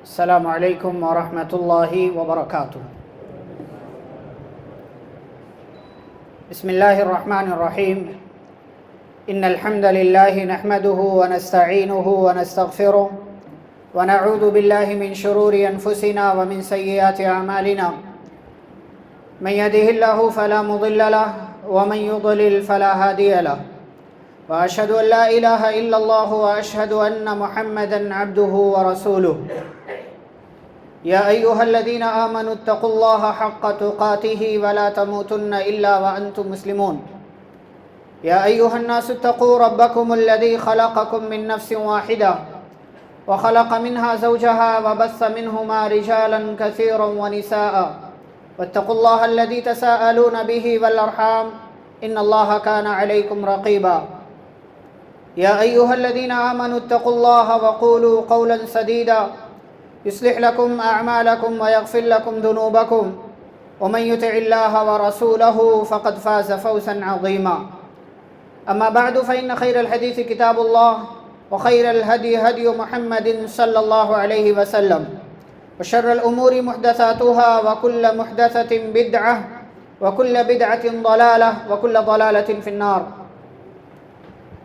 السلام عليكم ورحمة الله وبركاته. بسم الله الرحمن الرحيم. إن الحمد لله نحمده ونستعينه ونستغفره ونعوذ بالله من شرور أنفسنا ومن سيئات أعمالنا. من يهده الله فلا مضل له ومن يضلل فلا هادي له. وأشهد أن لا إله إلا الله وأشهد أن محمدا عبده ورسوله. يا أيها الذين آمنوا اتقوا الله حق تقاته ولا تموتن إلا وأنتم مسلمون. يا أيها الناس اتقوا ربكم الذي خلقكم من نفس واحدة وخلق منها زوجها وبث منهما رجالا كثيرا ونساء واتقوا الله الذي تساءلون به والأرحام إن الله كان عليكم رقيبا. يا أيها الذين آمنوا اتقوا الله وقولوا قولا سديدا يصلح لكم أعمالكم ويغفر لكم ذنوبكم ومن يطع الله ورسوله فقد فاز فوزا عظيما. أما بعد فإن خير الحديث كتاب الله وخير الهدي هدي محمد صلى الله عليه وسلم وشر الأمور محدثاتها وكل محدثة بدعة وكل بدعة ضلالة وكل ضلالة في النار.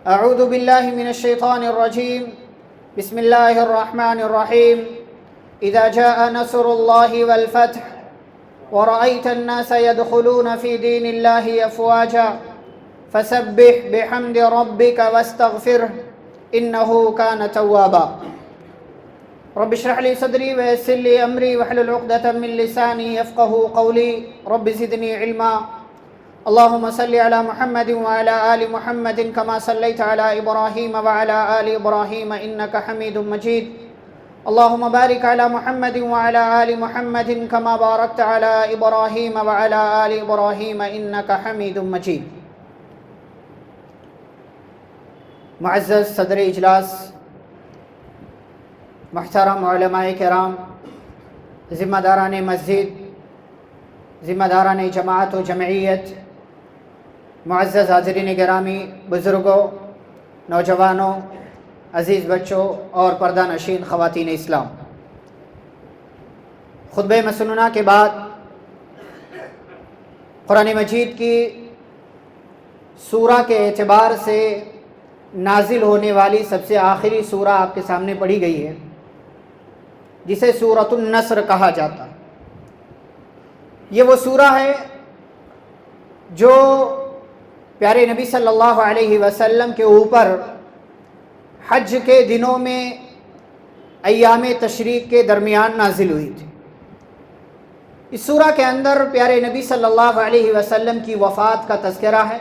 أعوذ بالله من الشيطان الرجيم. بسم الله الرحمن الرحيم. إذا جاء نصر الله والفتح ورأيت الناس يدخلون في دين الله أفواجا فسبح بحمد ربك واستغفره إنه كان توابا. رب اشرح لي صدري ويسر لي أمري واحلل عقدة من لساني يفقهوا قولي. رب زدني علما. اللهم صل على محمد وعلى آل محمد كما صليت على إبراهيم وعلى آل إبراهيم إنك حميد مجيد. اللهم بارك على محمد وعلى آل محمد كما باركت على إبراهيم وعلى آل إبراهيم إنك حميد مجيد. معزز صدر اجلاس، محترم علماء کرام، ذمہ داران مسجد، ذمہ داران جماعت و جمعیت، معزز حاضرین گرامی، بزرگوں، نوجوانوں، عزیز بچوں اور پردہ نشین خواتین اسلام، خطبہ مسنونہ کے بعد قرآن مجید کی سورہ کے اعتبار سے نازل ہونے والی سب سے آخری سورہ آپ کے سامنے پڑھی گئی ہے، جسے سورۃ النصر کہا جاتا ہے۔ یہ وہ سورہ ہے جو پیارے نبی صلی اللہ علیہ وسلم کے اوپر حج کے دنوں میں ایام تشریق کے درمیان نازل ہوئی تھی۔ اس سورہ کے اندر پیارے نبی صلی اللہ علیہ وسلم کی وفات کا تذکرہ ہے۔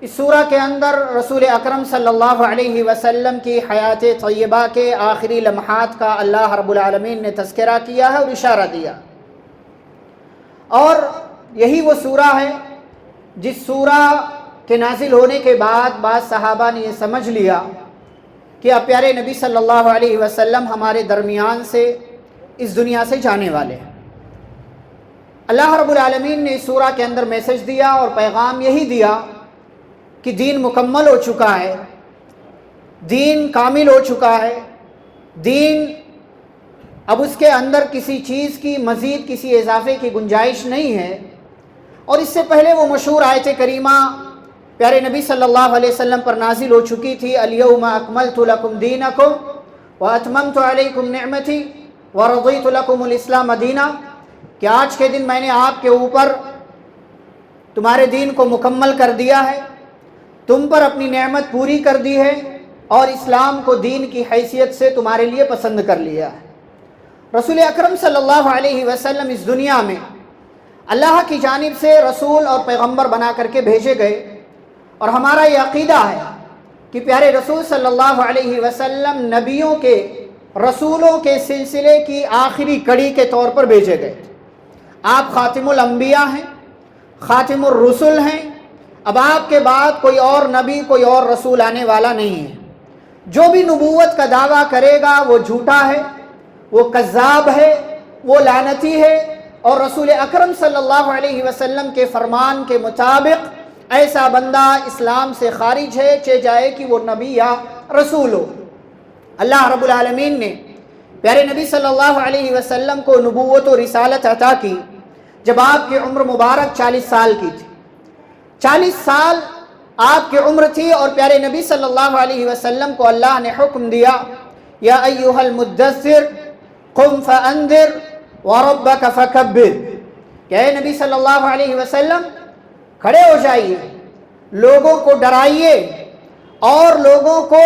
اس سورہ کے اندر رسول اکرم صلی اللہ علیہ وسلم کی حیات طیبہ کے آخری لمحات کا اللہ رب العالمین نے تذکرہ کیا ہے اور اشارہ دیا، اور یہی وہ سورہ ہے جس سورہ کے نازل ہونے کے بعد بعض صحابہ نے یہ سمجھ لیا کہ اب پیارے نبی صلی اللہ علیہ وسلم ہمارے درمیان سے اس دنیا سے جانے والے ہیں۔ اللہ رب العالمین نے اس سورہ کے اندر میسج دیا اور پیغام یہی دیا کہ دین مکمل ہو چکا ہے، دین کامل ہو چکا ہے، دین اب اس کے اندر کسی چیز کی مزید کسی اضافے کی گنجائش نہیں ہے۔ اور اس سے پہلے وہ مشہور آیت کریمہ پیارے نبی صلی اللہ علیہ وسلم پر نازل ہو چکی تھی، الیوم اکملت لکم دینکم واتممت علیکم نعمتی ورضیت لکم الاسلام دینا، کہ آج کے دن میں نے آپ کے اوپر تمہارے دین کو مکمل کر دیا ہے، تم پر اپنی نعمت پوری کر دی ہے، اور اسلام کو دین کی حیثیت سے تمہارے لیے پسند کر لیا ہے۔ رسول اکرم صلی اللہ علیہ وسلم اس دنیا میں اللہ کی جانب سے رسول اور پیغمبر بنا کر کے بھیجے گئے، اور ہمارا یہ عقیدہ ہے کہ پیارے رسول صلی اللہ علیہ وسلم نبیوں کے، رسولوں کے سلسلے کی آخری کڑی کے طور پر بھیجے گئے۔ آپ خاتم الانبیاء ہیں، خاتم الرسل ہیں، اب آپ کے بعد کوئی اور نبی، کوئی اور رسول آنے والا نہیں ہے۔ جو بھی نبوت کا دعویٰ کرے گا وہ جھوٹا ہے، وہ کذاب ہے، وہ لعنتی ہے، اور رسول اکرم صلی اللہ علیہ وسلم کے فرمان کے مطابق ایسا بندہ اسلام سے خارج ہے، چاہے جائے کہ وہ نبی یا رسول ہو۔ اللہ رب العالمین نے پیارے نبی صلی اللہ علیہ وسلم کو نبوت و رسالت عطا کی جب آپ کی عمر مبارک 40 سال کی تھی. 40 سال آپ کی عمر تھی اور پیارے نبی صلی اللہ علیہ وسلم کو اللہ نے حکم دیا یا ایھا المدثر قم فانذر وربک فکبر کہ اے نبی صلی اللہ علیہ وسلم کھڑے ہو جائیے، لوگوں کو ڈرائیے اور لوگوں کو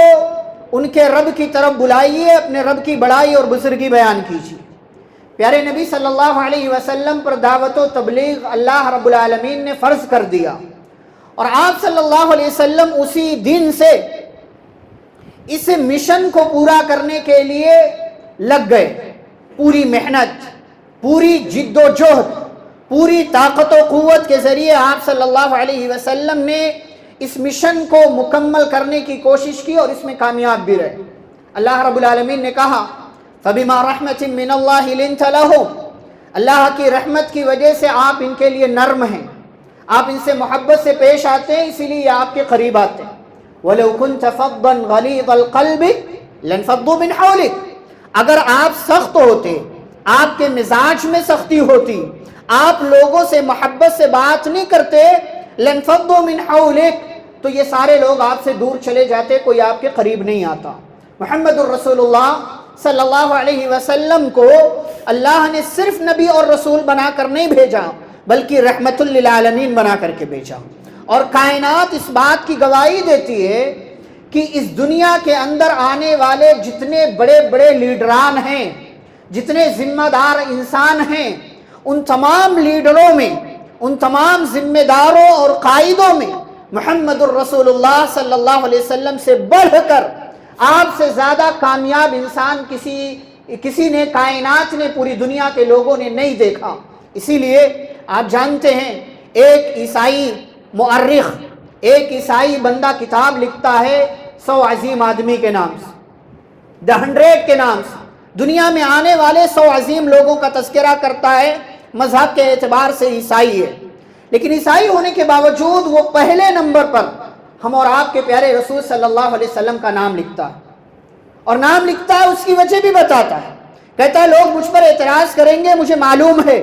ان کے رب کی طرف بلائیے، اپنے رب کی بڑائی اور بزرگی بیان کیجیے. پیارے نبی صلی اللہ علیہ وسلم پر دعوت و تبلیغ اللہ رب العالمین نے فرض کر دیا اور آپ صلی اللہ علیہ وسلم اسی دن سے اس مشن کو پورا کرنے کے لیے لگ گئے. پوری محنت، پوری جد و جہد، پوری طاقت و قوت کے ذریعے آپ صلی اللہ علیہ وسلم نے اس مشن کو مکمل کرنے کی کوشش کی اور اس میں کامیاب بھی رہے. اللہ رب العالمین نے کہا فَبِمَا رَحْمَةٍ مِّنَ اللَّهِ لِنْتَ لَهُمْ، اللہ کی رحمت کی وجہ سے آپ ان کے لیے نرم ہیں، آپ ان سے محبت سے پیش آتے ہیں، اسی لیے آپ کے قریب آتے ہیں. وَلَوْ كُنْتَ فَضًّا غَلِيظَ الْقَلْبِ لَانفَضُّوا مِنْ حَوْلِكَ، اگر آپ سخت ہوتے، آپ کے مزاج میں سختی ہوتی، آپ لوگوں سے محبت سے بات نہیں کرتے، لَانفَضُّوا مِنْ حَوْلِكَ، تو یہ سارے لوگ آپ سے دور چلے جاتے، کوئی آپ کے قریب نہیں آتا. محمد الرسول اللہ صلی اللہ علیہ وسلم کو اللہ نے صرف نبی اور رسول بنا کر نہیں بھیجا بلکہ رحمت للعالمین بنا کر کے بھیجا. اور کائنات اس بات کی گواہی دیتی ہے کہ اس دنیا کے اندر آنے والے جتنے بڑے بڑے لیڈران ہیں، جتنے ذمہ دار انسان ہیں، ان تمام لیڈروں میں، ان تمام ذمہ داروں اور قائدوں میں محمد الرسول اللہ صلی اللہ علیہ وسلم سے بڑھ کر آپ سے زیادہ کامیاب انسان کسی نے، کائنات نے، پوری دنیا کے لوگوں نے نہیں دیکھا. اسی لیے آپ جانتے ہیں ایک عیسائی مؤرخ، ایک عیسائی بندہ کتاب لکھتا ہے 100 عظیم آدمی کے نام سے، The 100 کے نام سے، دنیا میں آنے والے 100 عظیم لوگوں کا تذکرہ کرتا ہے. مذہب کے اعتبار سے عیسائی ہے، لیکن عیسائی ہونے کے باوجود وہ پہلے نمبر پر ہم اور آپ کے پیارے رسول صلی اللہ علیہ وسلم کا نام لکھتا ہے. اور نام لکھتا ہے اس کی وجہ بھی بتاتا ہے، کہتا ہے لوگ مجھ پر اعتراض کریں گے، مجھے معلوم ہے،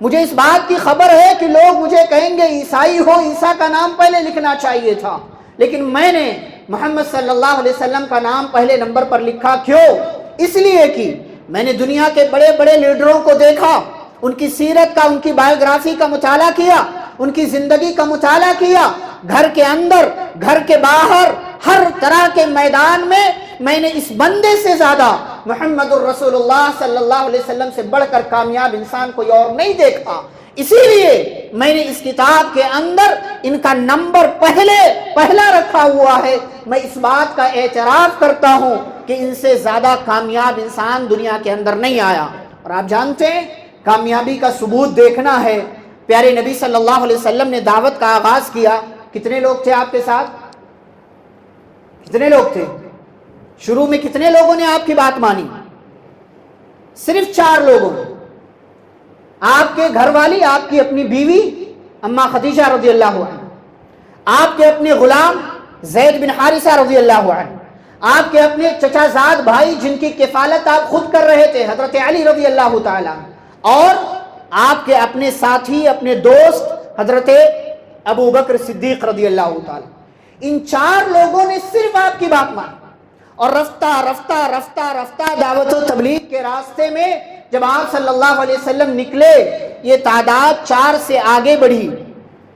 مجھے اس بات کی خبر ہے کہ لوگ مجھے کہیں گے عیسائی ہو، عیسیٰ کا نام پہلے لکھنا چاہیے تھا، لیکن میں نے محمد صلی اللہ علیہ وسلم کا نام پہلے نمبر پر لکھا. کیوں؟ اس لیے کہ میں نے دنیا کے بڑے بڑے لیڈروں کو دیکھا، ان کی سیرت کا، ان کی بایوگرافی کا مطالعہ کیا، ان کی زندگی کا مطالعہ کیا، گھر کے اندر، گھر کے باہر، ہر طرح کے میدان میں نے اس بندے سے زیادہ محمد الرسول اللہ صلی اللہ علیہ وسلم سے بڑھ کر کامیاب انسان کوئی اور نہیں دیکھا. اسی لیے میں نے اس کتاب کے اندر ان کا نمبر پہلا رکھا ہوا ہے. میں اس بات کا اعتراف کرتا ہوں کہ ان سے زیادہ کامیاب انسان دنیا کے اندر نہیں آیا. اور آپ جانتے ہیں کامیابی کا ثبوت دیکھنا ہے. پیارے نبی صلی اللہ علیہ وسلم نے دعوت کا آغاز کیا. کتنے لوگ تھے آپ کے ساتھ؟ کتنے لوگ تھے؟ شروع میں کتنے لوگوں نے آپ کی بات مانی؟ صرف 4 لوگوں نے. آپ کے گھر والی، آپ کی اپنی بیوی اما خدیجہ رضی اللہ عنہ، آپ کے اپنے غلام زید بن حارثہ رضی اللہ عنہ، آپ کے اپنے چچا زاد بھائی جن کی کفالت آپ خود کر رہے تھے حضرت علی رضی اللہ تعالیٰ، اور آپ کے اپنے ساتھی، اپنے دوست حضرت ابو بکر صدیق رضی اللہ تعالیٰ. ان 4 لوگوں نے صرف آپ کی بات مانی. اور رفتہ رفتہ رفتہ رفتہ دعوت و تبلیغ کے راستے میں جب آپ صلی اللہ علیہ وسلم نکلے، یہ تعداد 4 سے آگے بڑھی.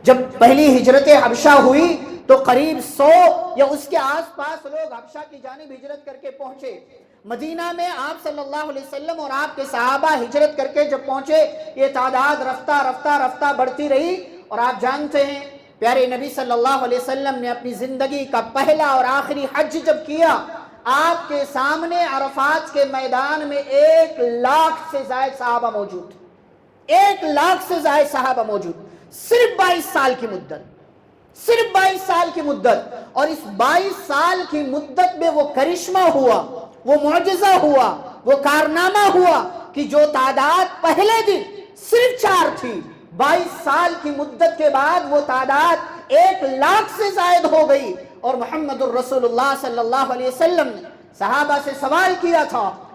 جب پہلی ہجرت حبشہ ہوئی تو قریب 100 یا اس کے آس پاس لوگ حبشہ کی جانب ہجرت کر کے پہنچے. مدینہ میں آپ صلی اللہ علیہ وسلم اور آپ کے صحابہ ہجرت کر کے جب پہنچے، یہ تعداد رفتہ رفتہ رفتہ بڑھتی رہی. اور آپ جانتے ہیں پیارے نبی صلی اللہ علیہ وسلم نے اپنی زندگی کا پہلا اور آخری حج جب کیا، آپ کے سامنے عرفات کے میدان میں 1 لاکھ سے زائد صحابہ موجود تھے. 1 لاکھ سے زائد صحابہ موجود، صرف 22 سال کی مدت، صرف 22 سال کی مدت. اور اس 22 سال کی مدت میں وہ کرشمہ ہوا، وہ معجزہ ہوا، وہ کارنامہ ہوا کہ جو تعداد پہلے دن صرف 4 تھی، 22 سال کی مدت کے بعد وہ تعداد 1 لاکھ سے زائد ہو گئی. اور محمد الرسول اللہ صلی اللہ علیہ وسلم نے صحابہ سے سوال کیا تھا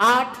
8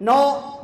9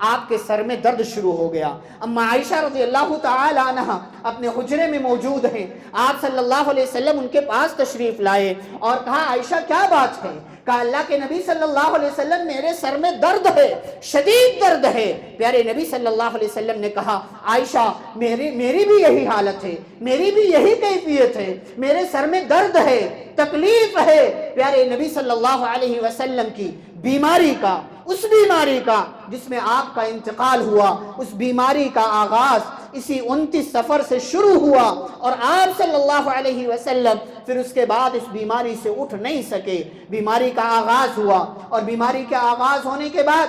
آپ کے سر میں درد شروع ہو گیا۔ اما عائشہ رضی اللہ تعالی عنہ اپنے حجرے میں موجود ہیں، آپ صلی اللہ علیہ وسلم ان کے پاس تشریف لائے اور کہا عائشہ کیا بات ہے؟ کہا اللہ کے نبی صلی اللہ علیہ وسلم میرے سر میں درد ہے، شدید درد ہے۔ پیارے نبی صلی اللہ علیہ وسلم نے کہا عائشہ میری بھی یہی حالت ہے، میری بھی یہی کیفیت ہے، میرے سر میں درد ہے، تکلیف ہے۔ پیارے نبی صلی اللہ علیہ وسلم کی بیماری کا، اس بیماری کا جس میں آپ کا انتقال ہوا، اس بیماری کا آغاز اسی 29 صفر سے شروع ہوا اور آپ صلی اللہ علیہ وسلم پھر اس کے بعد اس بیماری سے اٹھ نہیں سکے۔ بیماری کا آغاز ہوا اور بیماری کے آغاز ہونے کے بعد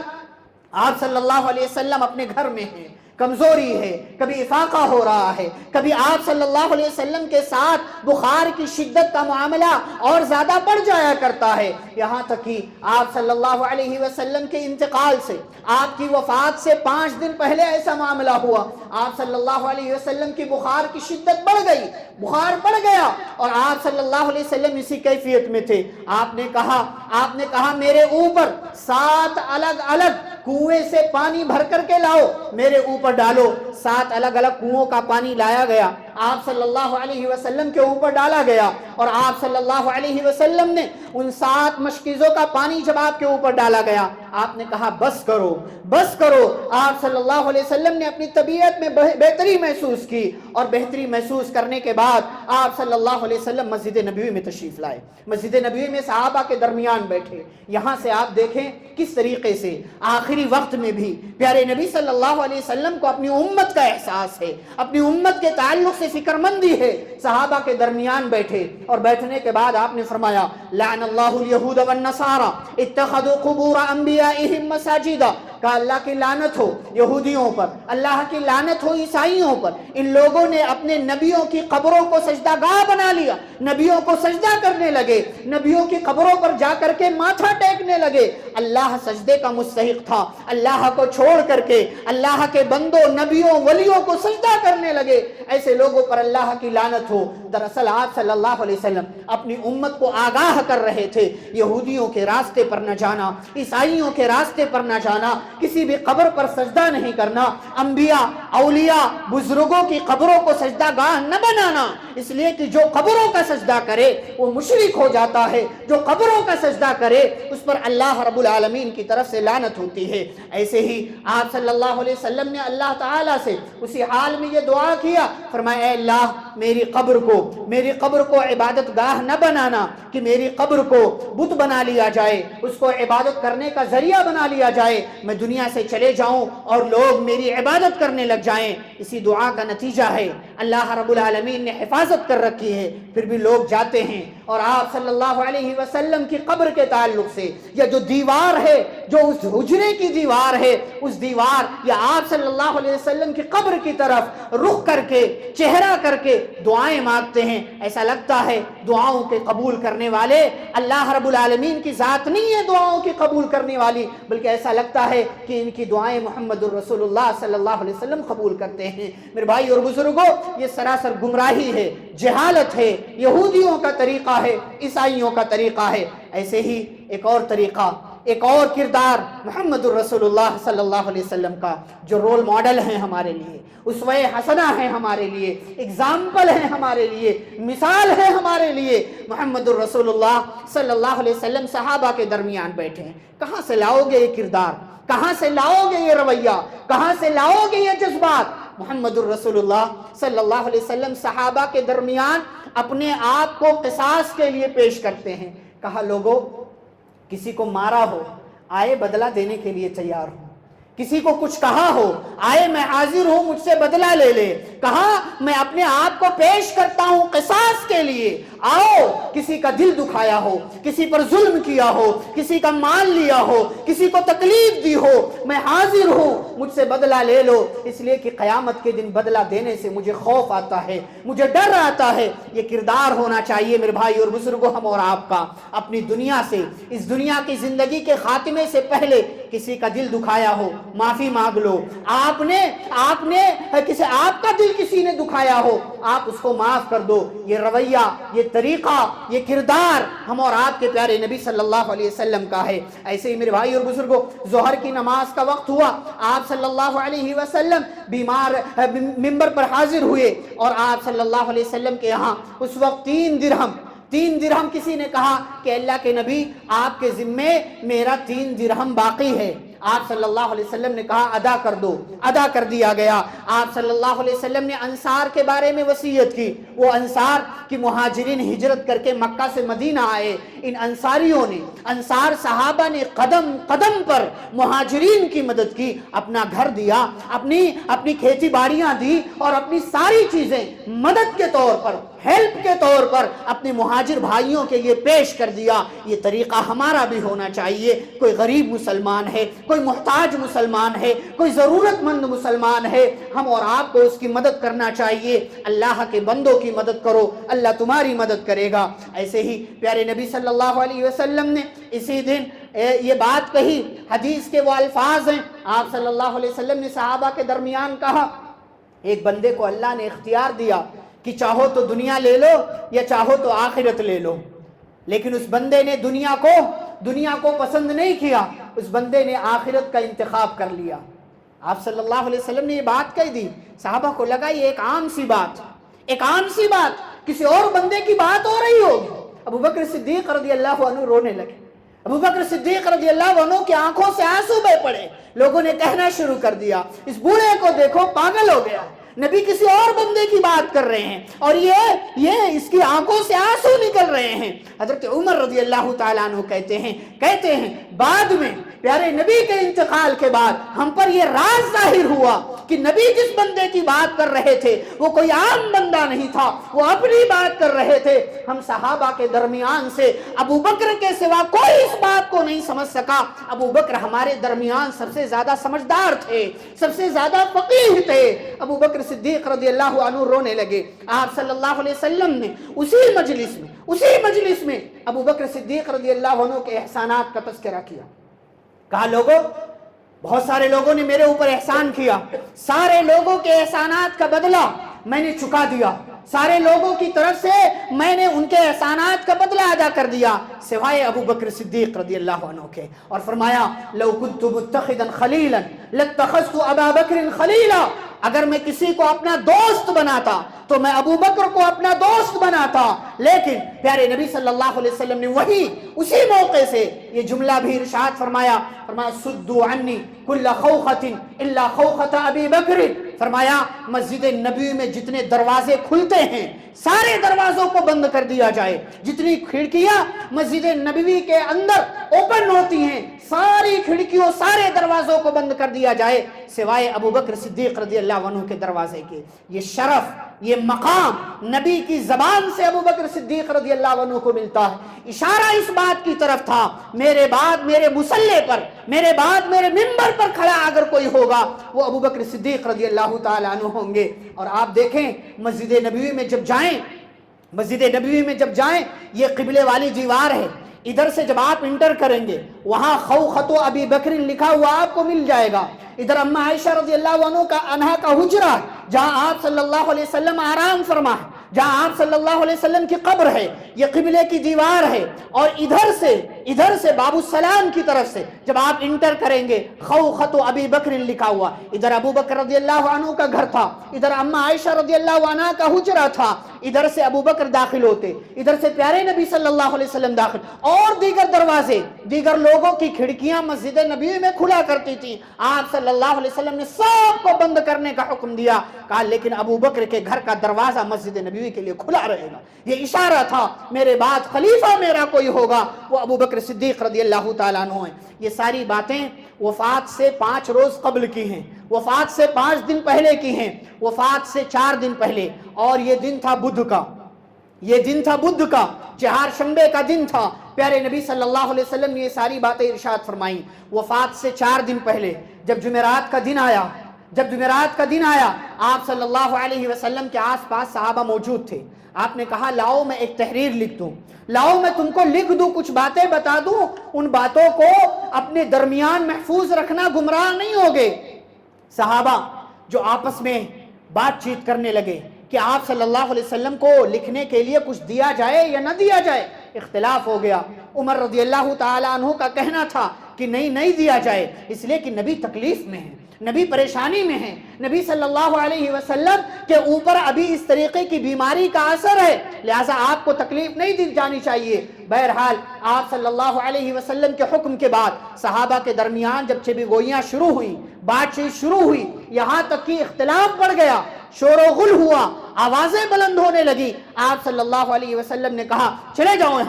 آپ صلی اللہ علیہ وسلم اپنے گھر میں ہیں، کمزوری ہے، کبھی افاقہ ہو رہا ہے، کبھی آپ صلی اللہ علیہ وسلم کے ساتھ بخار کی شدت کا معاملہ اور زیادہ بڑھ جایا کرتا ہے، یہاں تک کہ آپ صلی اللہ علیہ وسلم کے انتقال سے، آپ کی وفات سے 5 دن پہلے ایسا معاملہ ہوا، آپ صلی اللہ علیہ وسلم کی بخار کی شدت بڑھ گئی، بخار بڑھ گیا اور آپ صلی اللہ علیہ وسلم اسی کیفیت میں تھے۔ آپ نے کہا میرے اوپر 7 الگ الگ کنویں سے پانی بھر کر کے لاؤ، میرے اوپر ڈالو۔ 7 الگ الگ کنووں کا پانی لایا گیا، آپ صلی اللہ علیہ وسلم کے اوپر ڈالا گیا اور آپ صلی اللہ علیہ وسلم نے ان 7 مشکیزوں کا پانی جب آپ کے اوپر ڈالا گیا، آپ نے کہا بس کرو بس کرو۔ آپ صلی اللہ علیہ وسلم نے اپنی طبیعت میں بہتری محسوس کی اور بہتری محسوس کرنے کے بعد آپ صلی اللہ علیہ وسلم مسجد نبوی میں تشریف لائے، مسجد نبوی میں صحابہ کے درمیان بیٹھے۔ یہاں سے آپ دیکھیں کس طریقے سے آخری وقت میں بھی پیارے نبی صلی اللہ علیہ وسلم کو اپنی امت کا احساس ہے، اپنی امت کے تعلق سے فکر مندی ہے۔ صحابہ کے درمیان بیٹھے اور بیٹھنے کے بعد آپ نے فرمایا لعن اللہ الیہود والنصارى اتخذوا قبور انبیائہم مساجدا، کہ اللہ کی لعنت ہو یہودیوں پر، اللہ کی لعنت ہو عیسائیوں پر، ان لوگوں نے اپنے نبیوں کی قبروں کو سجدہ گاہ بنا لیا، نبیوں کو سجدہ کرنے لگے، نبیوں کی قبروں پر جا کر کے ماتھا ٹیکنے لگے۔ اللہ سجدے کا مستحق تھا، اللہ کو چھوڑ کر کے اللہ کے بندوں نبیوں ولیوں کو سجدہ کرنے لگے، ایسے لوگوں پر اللہ کی لعنت ہو۔ دراصل آپ صلی اللہ علیہ وسلم اپنی امت کو آگاہ کر رہے تھے یہودیوں کے راستے پر نہ جانا، عیسائیوں کے راستے پر نہ جانا، کسی بھی قبر پر سجدہ نہیں کرنا، انبیاء اولیاء بزرگوں کی قبروں کو سجدہ گاہ نہ بنانا، اس لیے کہ جو قبروں کا سجدہ کرے وہ مشرک ہو جاتا ہے، جو قبروں کا سجدہ کرے اس پر اللہ رب العالمین کی طرف سے لعنت ہوتی ہے۔ ایسے ہی آپ صلی اللہ علیہ وسلم نے اللہ تعالیٰ سے اسی حال میں یہ دعا کیا، فرمایا اے اللہ میری قبر کو عبادت گاہ نہ بنانا کہ میری قبر کو بت بنا لیا جائے، اس کو عبادت کرنے کا ذریعہ بنا لیا جائے، میں دنیا سے چلے جاؤں اور لوگ میری عبادت کرنے لگ جائیں۔ اسی دعا کا نتیجہ ہے اللہ رب العالمین نے حفاظت کر رکھی ہے، پھر بھی لوگ جاتے ہیں اور آپ صلی اللہ علیہ وسلم کی قبر کے تعلق سے یا جو دیوار ہے، جو اس حجرے کی دیوار ہے، اس دیوار یا آپ صلی اللہ علیہ وسلم کی قبر کی طرف رخ کر کے چہرہ کر کے دعائیں مانگتے ہیں۔ ایسا لگتا ہے دعاؤں کے قبول کرنے والے اللہ رب العالمین کی ذات نہیں ہے دعاؤں کی قبول کرنے والی، بلکہ ایسا لگتا ہے کہ ان کی دعائیں محمد الرسول اللہ صلی اللہ علیہ وسلم قبول کرتے ہیں۔ میرے بھائی اور بزرگوں، یہ سراسر گمراہی ہے، جہالت ہے، یہودیوں کا طریقہ ہے، عیسائیوں کا طریقہ ہے۔ ایسے ہی ایک اور طریقہ، ایک اور کردار محمد الرسول اللہ صلی اللہ علیہ وسلم کا جو رول ماڈل ہیں ہمارے لیے، اسوہ حسنہ ہے ہمارے لیے، اگزامپل ہے ہمارے لیے، مثال ہے ہمارے لیے۔ محمد الرسول اللہ صلی اللہ علیہ وسلم صحابہ کے درمیان بیٹھے ہیں، کہاں سے لاؤ گے یہ کردار، کہاں سے لاؤ گے یہ رویہ، کہاں سے لاؤ گے یہ جذبات؟ محمد الرسول اللہ صلی اللہ علیہ وسلم صحابہ کے درمیان اپنے آپ کو قصاص کے لیے پیش کرتے ہیں۔ کہا لوگوں، کسی کو مارا ہو آئے بدلہ دینے کے لیے تیار ہوں، کسی کو کچھ کہا ہو آئے میں حاضر ہوں مجھ سے بدلہ لے لے، کہا میں اپنے آپ کو پیش کرتا ہوں قصاص کے لیے، آؤ کسی کا دل دکھایا ہو، کسی پر ظلم کیا ہو، کسی کا مال لیا ہو، کسی کو تکلیف دی ہو، میں حاضر ہوں مجھ سے بدلہ لے لو، اس لیے کہ قیامت کے دن بدلہ دینے سے مجھے خوف آتا ہے، مجھے ڈر آتا ہے۔ یہ کردار ہونا چاہیے میرے بھائی اور بزرگوں ہم اور آپ کا، اپنی دنیا سے، اس دنیا کی زندگی کے خاتمے سے پہلے کسی کا دل دکھایا ہو معافی مانگ لو. آپ نے آپ کا دل کسی نے دکھایا ہو آپ اس کو معاف کر دو. یہ رویہ، یہ طریقہ، یہ کردار ہم اور آپ کے پیارے نبی صلی اللہ علیہ وسلم کا ہے. ایسے ہی میرے بھائی اور بزرگوں، ظہر کی نماز کا وقت ہوا، آپ صلی اللہ علیہ وسلم بیمار ممبر پر حاضر ہوئے اور آپ صلی اللہ علیہ وسلم کے یہاں اس وقت 3 درہم کسی نے کہا کہ اللہ کے نبی آپ کے ذمے میرا 3 درہم باقی ہے. آپ صلی اللہ علیہ وسلم نے کہا ادا کر دو. ادا کر دیا گیا. آپ صلی اللہ علیہ وسلم نے انصار کے بارے میں وصیت کی. وہ انصار کی مہاجرین ہجرت کر کے مکہ سے مدینہ آئے. ان انصاریوں نے، انصار صحابہ نے قدم قدم پر مہاجرین کی مدد کی، اپنا گھر دیا، اپنی کھیتی باڑیاں دی اور اپنی ساری چیزیں مدد کے طور پر، ہیلپ کے طور پر اپنے مہاجر بھائیوں کے لیے پیش کر دیا. یہ طریقہ ہمارا بھی ہونا چاہیے. کوئی غریب مسلمان ہے، کوئی محتاج مسلمان ہے، کوئی ضرورت مند مسلمان ہے، ہم اور آپ کو اس کی مدد کرنا چاہیے. اللہ کے بندوں کی مدد کرو، اللہ تمہاری مدد کرے گا. ایسے ہی پیارے نبی صلی اللہ علیہ وسلم نے اسی دن یہ بات کہی. حدیث کے وہ الفاظ ہیں، آپ صلی اللہ علیہ وسلم نے صحابہ کے درمیان کہا، ایک بندے کو اللہ نے اختیار دیا کہ چاہو تو دنیا لے لو یا چاہو تو آخرت لے لو. لیکن اس بندے نے دنیا کو پسند نہیں کیا، اس بندے نے آخرت کا انتخاب کر لیا. آپ صلی اللہ علیہ وسلم نے یہ بات کہہ دی. صحابہ کو لگا یہ ایک عام سی بات کسی اور بندے کی بات ہو رہی ہوگی. ابو بکر صدیق رضی اللہ عنہ رونے لگے. ابو بکر صدیق رضی اللہ عنہ کی آنکھوں سے آنسو بہ پڑے. لوگوں نے کہنا شروع کر دیا، اس بوڑھے کو دیکھو پاگل ہو گیا، نبی کسی اور بندے کی بات کر رہے ہیں اور یہ اس کی آنکھوں سے آنسو نکل رہے ہیں. حضرت عمر رضی اللہ تعالیٰ عنہ کہتے ہیں بعد میں پیارے نبی کے انتقال کے بعد ہم پر یہ راز ظاہر ہوا کہ نبی جس بندے کی بات کر رہے تھے وہ کوئی عام بندہ نہیں تھا، وہ اپنی بات کر رہے تھے. ہم صحابہ کے درمیان سے ابو بکر کے سوا کوئی اس بات کو نہیں سمجھ سکا. ابو بکر ہمارے درمیان سب سے زیادہ سمجھدار تھے، سب سے زیادہ فقیہ تھے. ابو بکر صدیق رضی اللہ عنہ رونے لگے. آپ صلی اللہ علیہ وسلم نے اسی مجلس میں ابو بکر صدیق رضی اللہ عنہ کے احسانات کا تذکرہ کیا. کہا لوگوں، بہت سارے لوگوں نے میرے اوپر احسان کیا، سارے لوگوں کے احسانات کا بدلہ میں نے چکا دیا، سارے لوگوں کی طرف سے میں نے ان کے احسانات کا بدلہ ادا کر دیا سوائے ابو بکر صدیق رضی اللہ عنہ کے. اور فرمایا لو كنت متخذا خلیلا لاتخذت ابا بکر خلیلا. اگر میں کسی کو اپنا دوست بناتا تو میں ابو بکر کو اپنا دوست بناتا. لیکن پیارے نبی صلی اللہ علیہ وسلم نے اسی موقع سے یہ جملہ بھی ارشاد فرمایا سدوا عنی کل خوخۃ الا خوخۃ ابی بکر. فرمایا مسجد نبی میں جتنے دروازے کھلتے ہیں سارے دروازوں کو بند کر دیا جائے. جتنی کھڑکیاں مسجد نبوی کے اندر اوپن ہوتی ہیں ساری کھڑکیوں سارے دروازوں کو بند کر دیا جائے سوائے ابو بکر صدیق رضی اللہ عنہ کے دروازے کے. یہ شرف، یہ مقام نبی کی زبان سے ابو بکر صدیق رضی اللہ عنہ کو ملتا ہے. اشارہ اس بات کی طرف تھا میرے بعد میرے مصلی پر، میرے بعد میرے ممبر پر کھڑا اگر کوئی ہوگا وہ ابو بکر صدیق رضی اللہ تعالیٰ عنہ ہوں گے. اور آپ دیکھیں مسجد نبوی میں جب جائیں یہ قبلے والی دیوار ہے. ادھر سے جب آپ انٹر کریں گے وہاں خوخۃ ابی بکر لکھا ہوا آپ کو مل جائے گا. ادھر اما عائشہ رضی اللہ عنہا کا حجرہ جہاں آپ صلی اللہ علیہ وسلم آرام فرما ہے، جہاں آپ صلی اللہ علیہ وسلم کی قبر ہے، یہ قبلے کی دیوار ہے. اور ادھر سے باب السلام کی طرف سے جب آپ انٹر کریں گے خوخۃ ابی بکر لکھا ہوا. ادھر ابو بکر رضی اللہ عنہ کا گھر تھا، ادھر اما عائشہ رضی اللہ عنہا کا حجرہ تھا. ادھر سے ابو بکر داخل ہوتے، ادھر سے پیارے نبی صلی اللہ علیہ وسلم داخل، اور دیگر دروازے، دیگر لوگوں کی کھڑکیاں مسجد نبی میں کھلا کرتی تھی. آپ صلی اللہ علیہ وسلم نے سب کو بند کرنے کا حکم دیا. کہا لیکن ابو بکر کے گھر کا دروازہ مسجد نبوی کے لیے کھلا رہے گا. یہ اشارہ تھا میرے بعد خلیفہ میرا کوئی ہوگا وہ ابو بکر صدیق رضی اللہ تعالیٰ عنہ ہیں. یہ ساری باتیں وفات سے 5 روز قبل کی ہیں، وفات سے 5 دن پہلے کی ہیں، وفات سے 4 دن پہلے. اور یہ دن تھا بدھ کا، چہارشنبے کا دن تھا. پیارے نبی صلی اللہ علیہ وسلم نے یہ ساری باتیں ارشاد فرمائیں. وفات سے 4 دن پہلے جب جمعرات کا دن آیا جب جمعرات کا دن آیا آپ صلی اللہ علیہ وسلم کے آس پاس صحابہ موجود تھے. آپ نے کہا لاؤ میں ایک تحریر لکھ دوں, لاؤ میں تم کو لکھ دوں, کچھ باتیں بتا دوں, ان باتوں کو اپنے درمیان محفوظ رکھنا, گمراہ نہیں ہوگے. صحابہ جو آپس میں بات چیت کرنے لگے کہ آپ صلی اللہ علیہ وسلم کو لکھنے کے لیے کچھ دیا جائے یا نہ دیا جائے. اختلاف ہو گیا. عمر رضی اللہ تعالیٰ عنہ کا کہنا تھا کہ نہیں دیا جائے, اس لیے کہ نبی تکلیف میں ہے, نبی پریشانی میں ہے, نبی صلی اللہ علیہ وسلم کے اوپر ابھی اس طریقے کی بیماری کا اثر ہے, لہٰذا آپ کو تکلیف نہیں دی جانی چاہیے. بہرحال آپ صلی اللہ علیہ وسلم کے حکم کے بعد صحابہ کے درمیان جب چبی گوئیاں شروع ہوئی, بات چیت شروع ہوئی, یہاں تک کہ اختلاف بڑھ گیا, شور و غل ہوا, آوازیں بلند ہونے لگی. آپ صلی اللہ علیہ وسلم نے کہا چلے جاؤ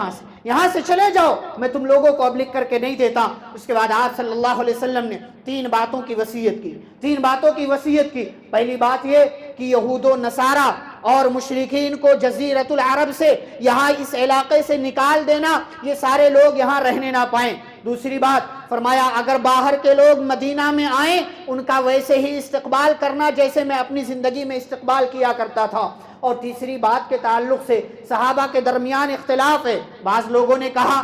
یہاں سے چلے جاؤ, میں تم لوگوں کو اب لکھ کر کے نہیں دیتا. اس کے بعد آپ صلی اللہ علیہ وسلم نے 3 باتوں کی وصیت کی, 3 باتوں کی وصیت کی. پہلی بات یہ کہ یہود و نصارہ اور مشرکین کو جزیرۃ العرب سے, یہاں اس علاقے سے نکال دینا, یہ سارے لوگ یہاں رہنے نہ پائیں. دوسری بات فرمایا اگر باہر کے لوگ مدینہ میں آئیں ان کا ویسے ہی استقبال کرنا جیسے میں اپنی زندگی میں استقبال کیا کرتا تھا. اور تیسری بات کے تعلق سے صحابہ کے درمیان اختلاف ہے. بعض لوگوں نے کہا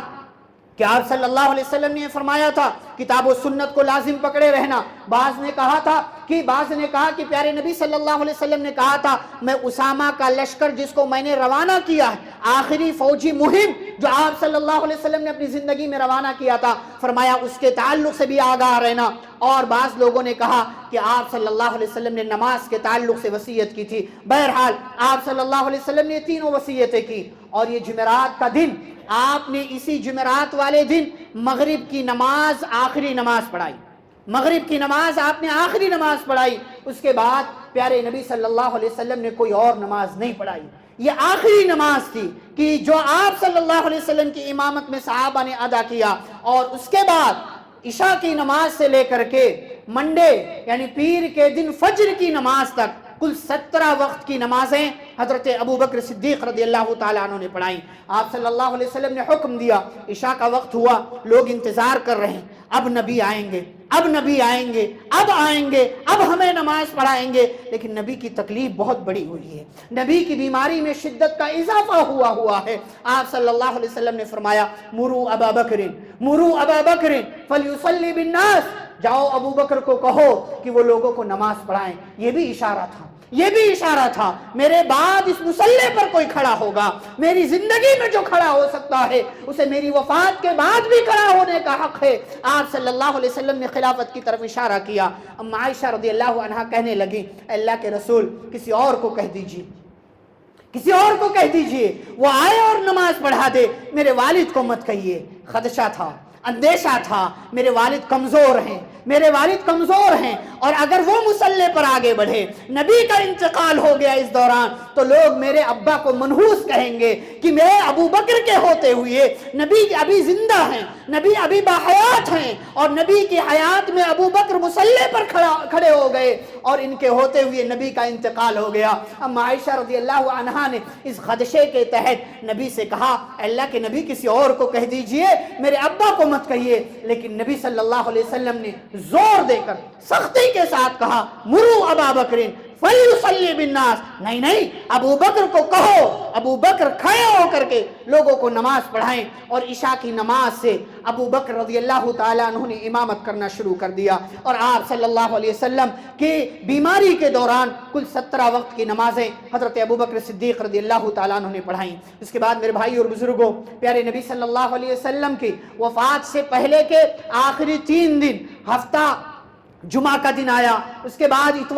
کہ آپ صلی اللہ علیہ وسلم نے فرمایا تھا کتاب و سنت کو لازم پکڑے رہنا. بعض نے کہا کہ پیارے نبی صلی اللہ علیہ وسلم نے کہا تھا میں اسامہ کا لشکر جس کو میں نے روانہ کیا ہے, آخری فوجی مہم جو آپ صلی اللہ علیہ وسلم نے اپنی زندگی میں روانہ کیا تھا, فرمایا اس کے تعلق سے بھی آگاہ رہنا. اور بعض لوگوں نے کہا کہ آپ صلی اللہ علیہ وسلم نے نماز کے تعلق سے وصیت کی تھی. بہرحال آپ صلی اللہ علیہ وسلم نے 3 وصیتیں کی. اور یہ جمعرات کا دن آپ نے اسی جمعرات والے دن مغرب کی نماز آخری نماز پڑھائی, مغرب کی نماز آپ نے آخری نماز پڑھائی. اس کے بعد پیارے نبی صلی اللہ علیہ وسلم نے کوئی اور نماز نہیں پڑھائی. یہ آخری نماز تھی کہ جو آپ صلی اللہ علیہ وسلم کی امامت میں صحابہ نے ادا کیا. اور اس کے بعد عشاء کی نماز سے لے کر کے منڈے یعنی پیر کے دن فجر کی نماز تک کل 17 وقت کی نمازیں حضرت ابو بکر صدیق رضی اللہ تعالیٰ عنہ نے پڑھائیں. آپ صلی اللہ علیہ وسلم نے حکم دیا, عشاء کا وقت ہوا, لوگ انتظار کر رہے ہیں, اب نبی آئیں گے, اب نبی آئیں گے, اب آئیں گے, اب ہمیں نماز پڑھائیں گے. لیکن نبی کی تکلیف بہت بڑی ہوئی ہے, نبی کی بیماری میں شدت کا اضافہ ہوا ہے. آپ صلی اللہ علیہ وسلم نے فرمایا مروا ابا بکر فلیصلی بالناس, جاؤ ابو بکر کو کہو کہ وہ لوگوں کو نماز پڑھائیں. یہ بھی اشارہ تھا میرے بعد اس مصلی پر کوئی کھڑا ہوگا, میری زندگی میں جو کھڑا ہو سکتا ہے اسے میری وفات کے بعد بھی کھڑا ہونے کا حق ہے. آپ صلی اللہ علیہ وسلم نے خلافت کی طرف اشارہ کیا. ام عائشہ رضی اللہ عنہا کہنے لگی اللہ کے رسول کسی اور کو کہہ دیجئے وہ آئے اور نماز پڑھا دے, میرے والد کو مت کہیے. خدشہ تھا, اندیشہ تھا, میرے والد کمزور ہیں اور اگر وہ مصلی پر آگے بڑھے, نبی کا انتقال ہو گیا اس دوران, تو لوگ میرے ابا کو منحوس کہیں گے کہ میرے ابو بکر کے ہوتے ہوئے نبی ابھی زندہ ہیں, نبی ابھی باحیات ہیں, اور نبی کی حیات میں ابو بکر مصلی پر کھڑے ہو گئے اور ان کے ہوتے ہوئے نبی کا انتقال ہو گیا. اما عائشہ رضی اللہ عنہا نے اس خدشے کے تحت نبی سے کہا اللہ کے نبی کسی اور کو کہہ دیجئے, میرے ابا کو مت کہیے. لیکن نبی صلی اللہ علیہ وسلم نے زور دے کر سختی کے ساتھ کہا مروا ابا بکر فلیصلی بالناس, نہیں ابو بکر کو کہو, ابو بکر کھڑے ہو کر کے لوگوں کو نماز پڑھائیں. اور عشاء کی نماز سے ابو بکر رضی اللہ تعالیٰ عنہ نے امامت کرنا شروع کر دیا. اور آپ صلی اللہ علیہ وسلم کی بیماری کے دوران کل 17 وقت کی نمازیں حضرت ابو بکر صدیق رضی اللہ تعالیٰ عنہ نے پڑھائیں. اس کے بعد میرے بھائی اور بزرگوں, پیارے نبی صلی اللہ علیہ وسلم کی وفات سے پہلے کے آخری 3 دن, ہفتہ جمعہ کا دن آیا, اس کے بعد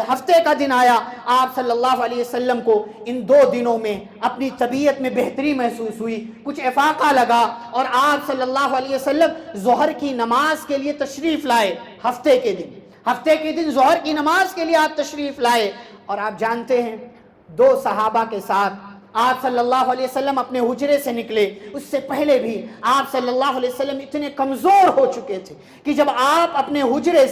ہفتے کا دن آیا. آپ صلی اللہ علیہ وسلم کو ان 2 دنوں میں اپنی طبیعت میں بہتری محسوس ہوئی, کچھ افاقہ لگا, اور آپ صلی اللہ علیہ وسلم ظہر کی نماز کے لیے تشریف لائے. ہفتے کے دن ظہر کی نماز کے لیے آپ تشریف لائے. اور آپ جانتے ہیں 2 صحابہ کے ساتھ آپ صلی اللہ علیہ وسلم اپنے حجرے سے نکلے. اس سے پہلے بھی آپ صلی اللہ علیہ وسلم اتنے کمزور ہو چکے تھے کہ جب آپ اپنے حجرے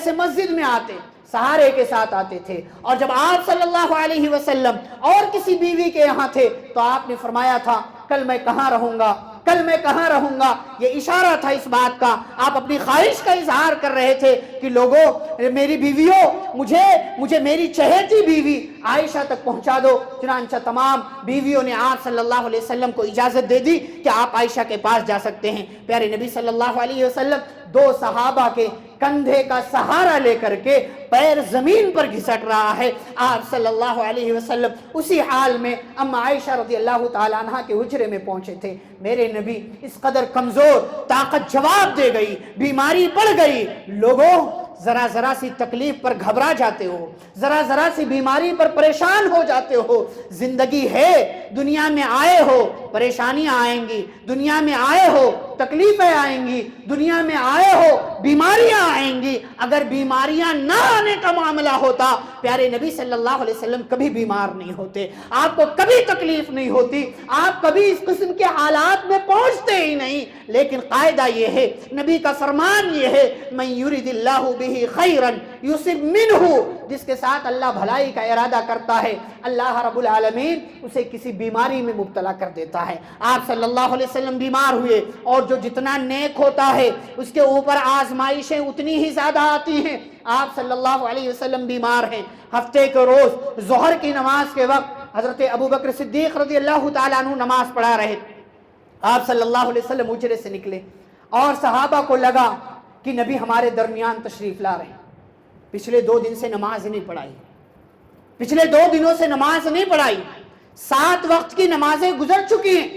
سے مسجد میں آتے سہارے کے ساتھ آتے تھے, اور جب آپ صلی اللہ علیہ وسلم اور کسی بیوی کے یہاں تھے تو آپ نے فرمایا تھا کل میں کہاں رہوں گا, کل میں کہاں رہوں گا، یہ اشارہ تھا اس بات کا۔ آپ اپنی خواہش کا اظہار کر رہے تھے کہ لوگوں، میری بیویوں، مجھے میری چہیتی بیوی عائشہ تک پہنچا دو۔ چنانچہ تمام بیویوں نے آپ صلی اللہ علیہ وسلم کو اجازت دے دی کہ آپ عائشہ کے پاس جا سکتے ہیں۔ پیارے نبی صلی اللہ علیہ وسلم دو صحابہ کے کندھے کا سہارا لے کر کے پیر زمین پر گھسٹ رہا ہے۔ آپ صلی اللہ علیہ وسلم اسی حال میں اما عائشہ رضی اللہ تعالیٰ عنہ کے حجرے میں پہنچے تھے۔ میرے نبی اس قدر کمزور، طاقت جواب دے گئی، بیماری بڑھ گئی، لوگوں ذرا ذرا سی تکلیف پر گھبرا جاتے ہو، ذرا ذرا سی بیماری پر پریشان ہو جاتے ہو۔ زندگی ہے، دنیا میں آئے ہو پریشانیاں آئیں گی، دنیا میں آئے ہو تکلیفیں آئیں گی، دنیا میں آئے ہو بیماریاں آئیں گی۔ اگر بیماریاں نہ آنے کا معاملہ ہوتا، پیارے نبی صلی اللہ علیہ وسلم کبھی بیمار نہیں ہوتے، آپ کو کبھی تکلیف نہیں ہوتی، آپ کبھی اس قسم کے حالات میں پہنچتے ہی نہیں۔ لیکن قاعدہ یہ ہے، نبی کا فرمان یہ ہے، من یرید اللہ بہ خیرا یصب منہ، جس کے ساتھ اللہ بھلائی کا ارادہ کرتا ہے اللہ رب العالمین اسے کسی بیماری میں مبتلا کر دیتا ہے۔ آپ صلی اللہ علیہ وسلم بیمار ہوئے، اور جو جتنا نیک ہوتا ہے اس کے اوپر آزمائشیں اتنی ہی زیادہ آتی ہیں۔ آپ صلی اللہ علیہ وسلم بیمار ہیں، ہفتے کے روز ظہر کی نماز کے وقت حضرت ابوبکر صدیق رضی اللہ تعالیٰ عنہ نماز پڑھا رہے۔ آپ صلی اللہ علیہ وسلم حجرے سے نکلے اور صحابہ کو لگا کہ نبی ہمارے درمیان تشریف لا رہے ہیں۔ پچھلے 2 دن سے نماز نہیں پڑھائی، پچھلے 2 دنوں سے نماز نہیں پڑھائی، 7 وقت کی نمازیں گزر چکی ہیں،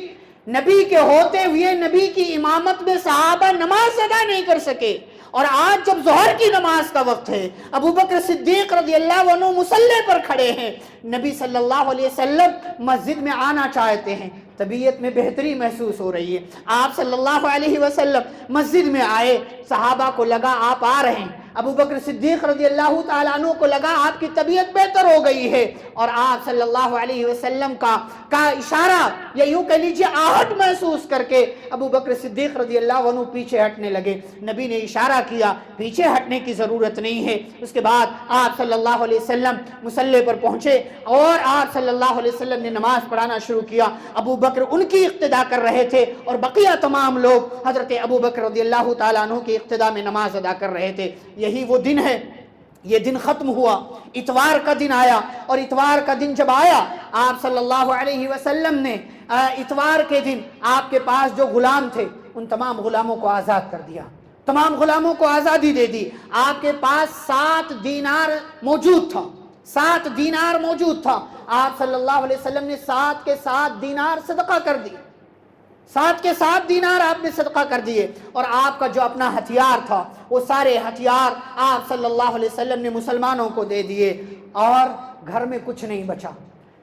نبی کے ہوتے ہوئے نبی کی امامت میں صحابہ نماز ادا نہیں کر سکے۔ اور آج جب ظہر کی نماز کا وقت ہے، ابوبکر صدیق رضی اللہ عنہ مصلی پر کھڑے ہیں، نبی صلی اللہ علیہ وسلم مسجد میں آنا چاہتے ہیں، طبیعت میں بہتری محسوس ہو رہی ہے۔ آپ صلی اللہ علیہ وسلم مسجد میں آئے، صحابہ کو لگا آپ آ رہے ہیں، ابوبکر صدیق رضی اللہ تعالیٰ عنہ کو لگا آپ کی طبیعت بہتر ہو گئی ہے، اور آپ صلی اللہ علیہ وسلم کا اشارہ یا یوں کہہ لیجیے آہٹ محسوس کر کے ابوبکر صدیق رضی اللہ عنہ پیچھے ہٹنے لگے۔ نبی نے اشارہ کیا پیچھے ہٹنے کی ضرورت نہیں ہے۔ اس کے بعد آپ صلی اللہ علیہ وسلم مصلی پر پہنچے اور آپ صلی اللہ علیہ وسلم نے نماز پڑھانا شروع کیا۔ ابوبکر ان کی اقتدا کر رہے تھے اور بقیہ تمام لوگ حضرت ابوبکر رضی اللہ تعالیٰ عنہ کی اقتدا میں نماز ادا کر رہے تھے۔ یہی وہ دن ہے، یہ دن ختم ہوا، اتوار کا دن آیا، اور اتوار کا دن جب آیا آپ صلی اللہ علیہ وسلم نے اتوار کے دن آپ کے پاس جو غلام تھے ان تمام غلاموں کو آزاد کر دیا، تمام غلاموں کو آزادی دے دی۔ آپ کے پاس 7 دینار موجود تھا، 7 دینار موجود تھا۔ آپ صلی اللہ علیہ وسلم نے 7 کے 7 دینار صدقہ کر دی، 7 کے 7 دینار آپ نے صدقہ کر دیے، اور آپ کا جو اپنا ہتھیار تھا وہ سارے ہتھیار آپ صلی اللہ علیہ وسلم نے مسلمانوں کو دے دیے، اور گھر میں کچھ نہیں بچا،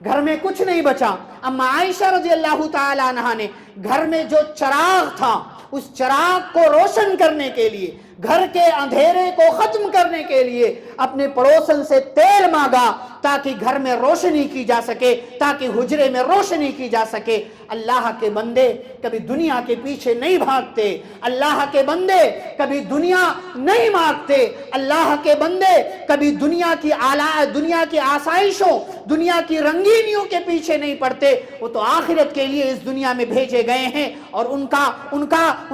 گھر میں کچھ نہیں بچا۔ اما عائشہ رضی اللہ تعالی عنہا نے گھر میں جو چراغ تھا اس چراغ کو روشن کرنے کے لیے، گھر کے اندھیرے کو ختم کرنے کے لیے اپنے پڑوسن سے تیل مانگا تاکہ گھر میں روشنی کی جا سکے، تاکہ حجرے میں روشنی کی جا سکے۔ اللہ کے بندے کبھی دنیا کے پیچھے نہیں بھاگتے، اللہ کے بندے کبھی دنیا نہیں مانگتے، اللہ کے بندے کبھی دنیا کی آسائشوں، دنیا کی رنگینیوں کے پیچھے نہیں پڑتے۔ وہ تو آخرت کے لیے اس دنیا میں بھیجے گئے ہیں، اور ان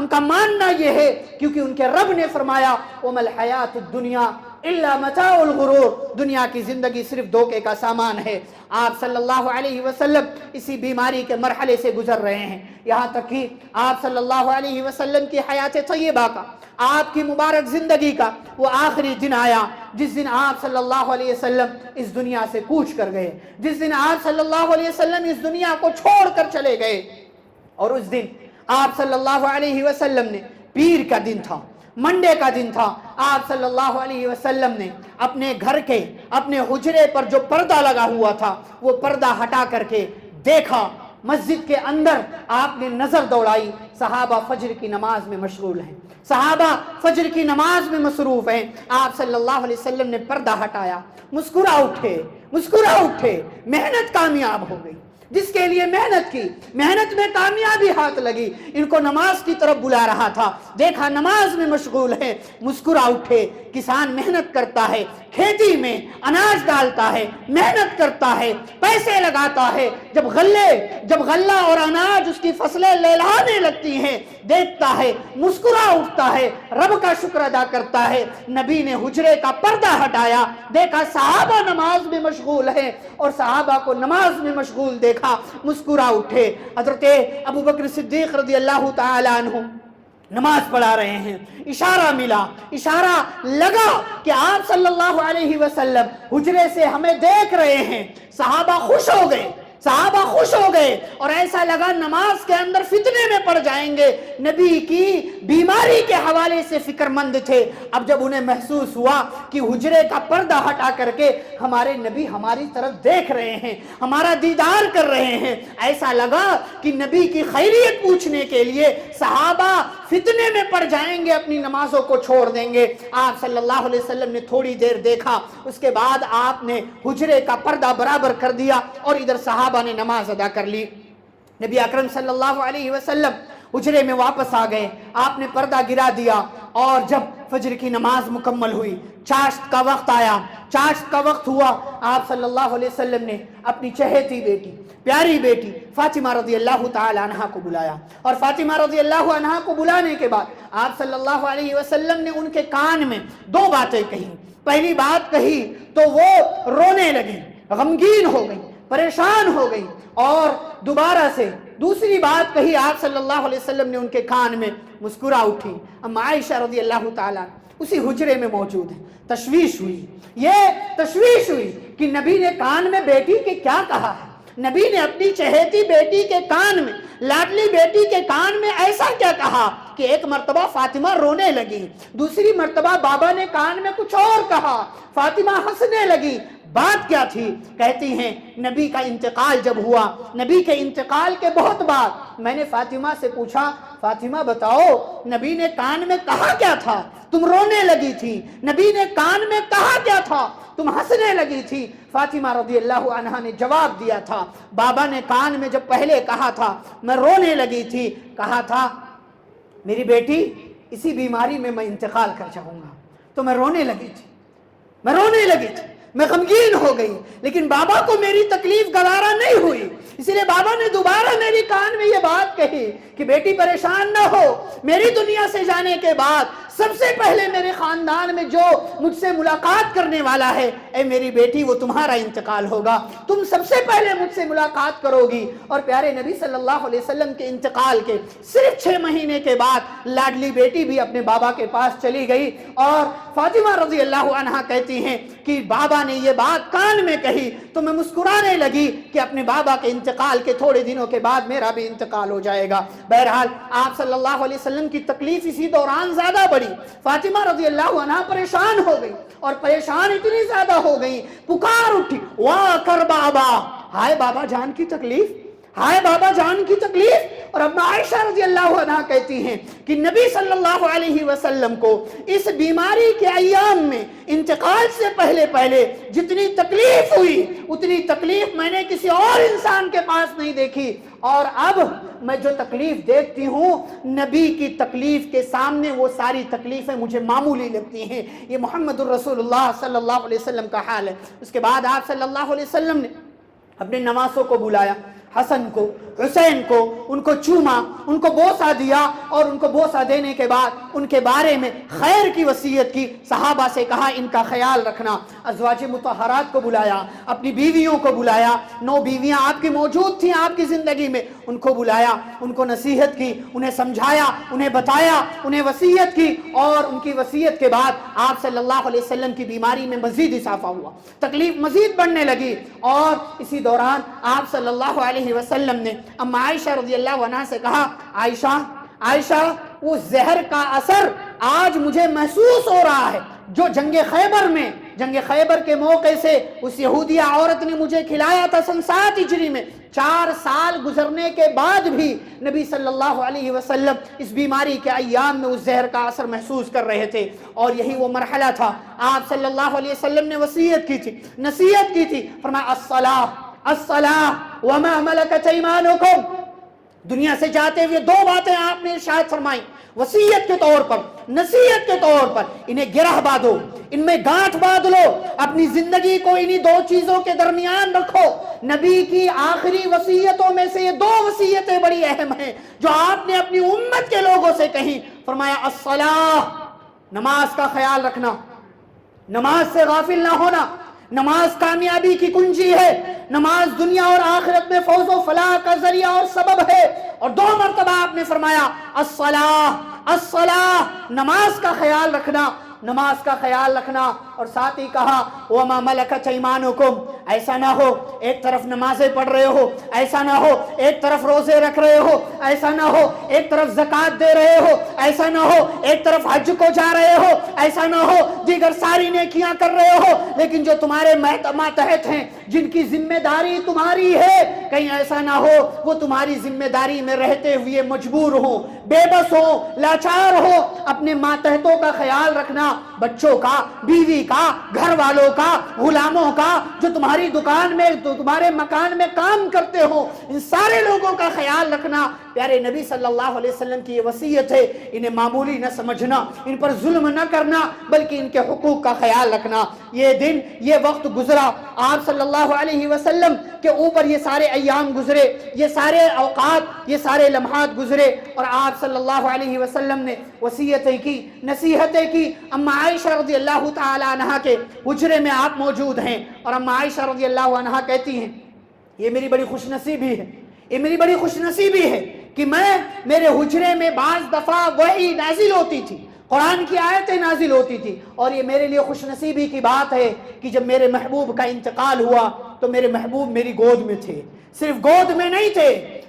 کا ماننا یہ ہے، کیونکہ ان کے رب نے فرمایا وَمَا الْحَيَاةُ الدُّنْيَا إِلَّا مَتَاعُ الْغُرُورِ، دنیا کی زندگی صرف دھوکے کا سامان ہے۔ آپ صلی اللہ علیہ وسلم اسی بیماری کے مرحلے سے گزر رہے ہیں، یہاں تک کہ آپ صلی اللہ علیہ وسلم کی حیات طیبہ کا، آپ کی مبارک زندگی کا وہ آخری دن آیا جس دن آپ صلی اللہ علیہ وسلم اس دنیا سے کوچ کر گئے، جس دن آپ صلی اللہ علیہ وسلم اس دنیا کو چھوڑ کر چلے گئے۔ اور اس دن آپ صلی اللہ علیہ وسلم نے، پیر کا دن تھا، منڈے کا دن تھا، آپ صلی اللہ علیہ وسلم نے اپنے گھر کے، اپنے حجرے پر جو پردہ لگا ہوا تھا وہ پردہ ہٹا کر کے دیکھا، مسجد کے اندر آپ نے نظر دوڑائی، صحابہ فجر کی نماز میں مشغول ہیں، صحابہ فجر کی نماز میں مصروف ہیں۔ آپ صلی اللہ علیہ وسلم نے پردہ ہٹایا، مسکرا اٹھے، محنت کامیاب ہو گئی، جس کے لیے محنت کی، محنت میں کامیابی ہاتھ لگی، ان کو نماز کی طرف بلا رہا تھا، دیکھا نماز میں مشغول ہے، مسکرا اٹھے۔ کسان محنت کرتا ہے، کھیتی میں اناج ڈالتا ہے، محنت کرتا ہے، پیسے لگاتا ہے، جب غلہ اور اناج اس کی فصلیں لہلانے لگتی ہیں، دیکھتا ہے، مسکرا اٹھتا ہے، رب کا شکر ادا کرتا ہے۔ نبی نے حجرے کا پردہ ہٹایا، دیکھا صحابہ نماز میں مشغول ہیں، اور صحابہ کو نماز میں مشغول دیکھا، مسکرا اٹھے۔ حضرت ابو بکر صدیق رضی اللہ تعالی عنہ نماز پڑھا رہے ہیں، اشارہ ملا، اشارہ لگا کہ آپ صلی اللہ علیہ وسلم حجرے سے ہمیں دیکھ رہے ہیں۔ صحابہ خوش ہو گئے، صحابہ خوش ہو گئے، اور ایسا لگا نماز کے اندر فتنے میں پڑ جائیں گے۔ نبی کی بیماری کے حوالے سے فکر مند تھے۔ اب جب انہیں محسوس ہوا کہ حجرے کا پردہ ہٹا کر کے ہمارے نبی ہماری طرف دیکھ رہے ہیں، ہمارا دیدار کر رہے ہیں، ایسا لگا کہ نبی کی خیریت پوچھنے کے لیے صحابہ فتنے میں پڑ جائیں گے، اپنی نمازوں کو چھوڑ دیں گے۔ آپ صلی اللہ علیہ وسلم نے تھوڑی دیر دیکھا، اس کے بعد آپ نے حجرے کا پردہ برابر کر دیا، اور ادھر صحابہ نے نماز ادا کر لی۔ نبی اکرم صلی اللہ علیہ وسلم حجرے میں واپس آ گئے، آپ نے پردہ گرا دیا، اور جب فجر کی نماز مکمل ہوئی، چاشت کا وقت آیا، چاشت کا وقت ہوا، آپ صلی اللہ علیہ وسلم نے اپنی چہیتی بیٹی، پیاری بیٹی فاطمہ رضی اللہ تعالی عنہ کو بلایا، اور فاطمہ رضی اللہ عنہ کو بلانے کے بعد آپ صلی اللہ علیہ وسلم نے ان کے کان میں دو باتیں کہیں۔ پہلی بات کہی تو وہ رونے لگی، غمگین ہو گئی، پریشان ہو گئی، اور دوبارہ سے دوسری بات کہی، آپ صلی اللہ علیہ وسلم نے ان کے کان میں مسکرا اٹھی۔ اما عائشہ رضی اللہ تعالیٰ اسی حجرے میں موجود ہیں، تشویش ہوئی، یہ تشویش ہوئی کہ نبی نے کان میں بیٹی کے کیا کہا ہے، نبی نے اپنی چہیتی بیٹی کے کان میں، لاڈلی بیٹی کے کان میں ایسا کیا کہا کہ ایک مرتبہ فاطمہ رونے لگی، دوسری مرتبہ بابا نے کان میں کچھ اور کہا، فاطمہ ہنسنے لگی۔ بات کیا تھی؟ کہتی ہیں نبی کا انتقال جب ہوا، نبی کے انتقال کے بہت بعد میں نے فاطمہ سے پوچھا، فاطمہ بتاؤ نبی نے کان میں کہا کیا تھا؟ تم رونے لگی تھی۔ نبی نے کان میں کہا کیا تھا؟ تم ہنسنے لگی تھی۔ فاطمہ رضی اللہ عنہا نے جواب دیا تھا، بابا نے کان میں جب پہلے کہا تھا میں رونے لگی تھی، کہا تھا میری بیٹی اسی بیماری میں انتقال کر جاؤں گا، تو میں رونے لگی تھی، میں رونے لگی تھی، میں غمگین ہو گئی، لیکن بابا کو میری تکلیف گوارا نہیں ہوئی، اس لیے بابا نے دوبارہ میری کان میں یہ بات کہی کہ بیٹی پریشان نہ ہو، میری دنیا سے جانے کے بعد سب سے پہلے میرے خاندان میں جو مجھ سے ملاقات کرنے والا ہے، اے میری بیٹی وہ تمہارا انتقال ہوگا، تم سب سے پہلے مجھ سے ملاقات کرو گی۔ اور پیارے نبی صلی اللہ علیہ وسلم کے انتقال کے صرف 6 مہینے کے بعد لاڈلی بیٹی بھی اپنے بابا کے پاس چلی گئی، اور فاطمہ رضی اللہ عنہا کہتی ہیں کہ بابا نے یہ بات کان میں کہی تو میں مسکرانے لگی کہ اپنے بابا کے انتقال کے تھوڑے دنوں کے بعد میرا بھی انتقال ہو جائے گا۔ بہرحال آپ صلی اللہ علیہ وسلم کی تکلیف اسی دوران زیادہ بڑھی، فاطمہ رضی اللہ عنہا پریشان ہو گئی، اور پریشان اتنی زیادہ ہو گئی، پکار اٹھی، واہ کر بابا، ہائے بابا جان کی تکلیف، ہائے بابا جان کی تکلیف۔ اور اب عائشہ رضی اللہ عنہا کہتی ہیں کہ نبی صلی اللہ علیہ وسلم کو اس بیماری کے ایام میں انتقال سے پہلے پہلے جتنی تکلیف ہوئی اتنی تکلیف میں نے کسی اور انسان کے پاس نہیں دیکھی، اور اب میں جو تکلیف دیکھتی ہوں نبی کی تکلیف کے سامنے وہ ساری تکلیفیں مجھے معمولی لگتی ہیں۔ یہ محمد الرسول اللہ صلی اللہ علیہ وسلم کا حال ہے۔ اس کے بعد آپ صلی اللہ علیہ وسلم نے اپنے نواسوں کو بلایا، حسن کو، حسین کو، ان کو چوما، ان کو بوسہ دیا، اور ان کو بوسہ دینے کے بعد ان کے بارے میں خیر کی وصیت کی، صحابہ سے کہا ان کا خیال رکھنا۔ ازواج مطہرات کو بلایا، اپنی بیویوں کو بلایا، 9 بیویاں آپ کی موجود تھیں آپ کی زندگی میں، ان کو بلایا، ان کو نصیحت کی، انہیں سمجھایا، انہیں بتایا، انہیں وصیت کی، اور ان کی وصیت کے بعد آپ صلی اللہ علیہ وسلم کی بیماری میں مزید اضافہ ہوا، تکلیف مزید بڑھنے لگی، اور اسی دوران آپ صلی اللہ علیہ وسلم نے اما عائشہ رضی اللہ عنہا سے کہا، عائشہ وہ زہر کا اثر آج مجھے محسوس ہو رہا ہے جو جنگ خیبر کے موقع سے اس یہودیہ عورت نے مجھے کھلایا تھا سن 7 ہجری میں، 4 سال گزرنے کے بعد بھی نبی صلی اللہ علیہ وسلم اس بیماری کے ایام میں اس زہر کا اثر محسوس کر رہے تھے، اور یہی وہ مرحلہ تھا۔ آپ صلی اللہ علیہ وسلم نے وصیت کی تھی، نصیحت کی تھی، فرمایا الصلاۃ وما ملکت ایمانکم، دنیا سے جاتے ہوئے دو باتیں آپ نے ارشاد فرمائی وصیت کے طور پر، نصیحت کے طور پر، انہیں گرہ باندھو، ان میں گانٹھ باندھ لو، اپنی زندگی کو انہی دو چیزوں کے درمیان رکھو۔ نبی کی آخری وصیتوں میں سے یہ دو وصیتیں بڑی اہم ہیں جو آپ نے اپنی امت کے لوگوں سے کہیں۔ فرمایا الصلاۃ، نماز کا خیال رکھنا، نماز سے غافل نہ ہونا، نماز کامیابی کی کنجی ہے، نماز دنیا اور آخرت میں فوز و فلاح کا ذریعہ اور سبب ہے۔ اور دو مرتبہ آپ نے فرمایا الصلاۃ، الصلاۃ، نماز کا خیال رکھنا، نماز کا خیال رکھنا، اور ساتھ ہی کہا وَمَا مَلَكَتْ أَيْمَانُكُمْ، ایسا نہ ہو ایک طرف نمازیں پڑھ رہے ہو، ایسا نہ ہو ایک طرف روزے رکھ رہے ہو، ایسا نہ ہو ایک طرف زکوٰۃ دے رہے ہو، ایسا نہ ہو ایک طرف حج کو جا رہے ہو، ایسا نہ ہو دیگر ساری نیکیاں کر رہے ہو، لیکن جو تمہارے ماتحت ہیں، جن کی ذمہ داری تمہاری ہے، کہیں ایسا نہ ہو وہ تمہاری ذمہ داری میں رہتے ہوئے مجبور ہو، بے بس ہو، لاچار ہو۔ اپنے ماتحتوں کا خیال رکھنا، بچوں کا، بیوی کا، گھر والوں کا، غلاموں کا، جو تمہاری دکان میں، تمہارے مکان میں کام کرتے ہو، ان سارے لوگوں کا خیال رکھنا۔ پیارے نبی صلی اللہ علیہ وسلم کی یہ وصیت ہے، انہیں معمولی نہ سمجھنا، ان پر ظلم نہ کرنا، بلکہ ان کے حقوق کا خیال رکھنا۔ یہ دن، یہ وقت گزرا، آپ صلی اللہ علیہ وسلم کے اوپر یہ سارے ایام گزرے، یہ سارے اوقات، یہ سارے لمحات گزرے، اور آپ صلی اللہ علیہ وسلم نے وصیتیں کی، نصیحتیں کی۔ اما عائشہ رضی اللہ تعالی عنہا کے حجرے میں آپ موجود ہیں، اور اما عائشہ رضی اللہ عنہا کہتی ہیں یہ میری بڑی خوش نصیبی ہے، یہ میری بڑی خوش نصیبی ہے کہ میرے حجرے میں بعض دفعہ وحی نازل ہوتی تھی، قرآن کی آیتیں نازل ہوتی تھی، اور یہ میرے لیے خوش نصیبی کی بات ہے کہ جب میرے محبوب کا انتقال ہوا تو میرے محبوب میری گود میں تھے، صرف گود میں نہیں تھے،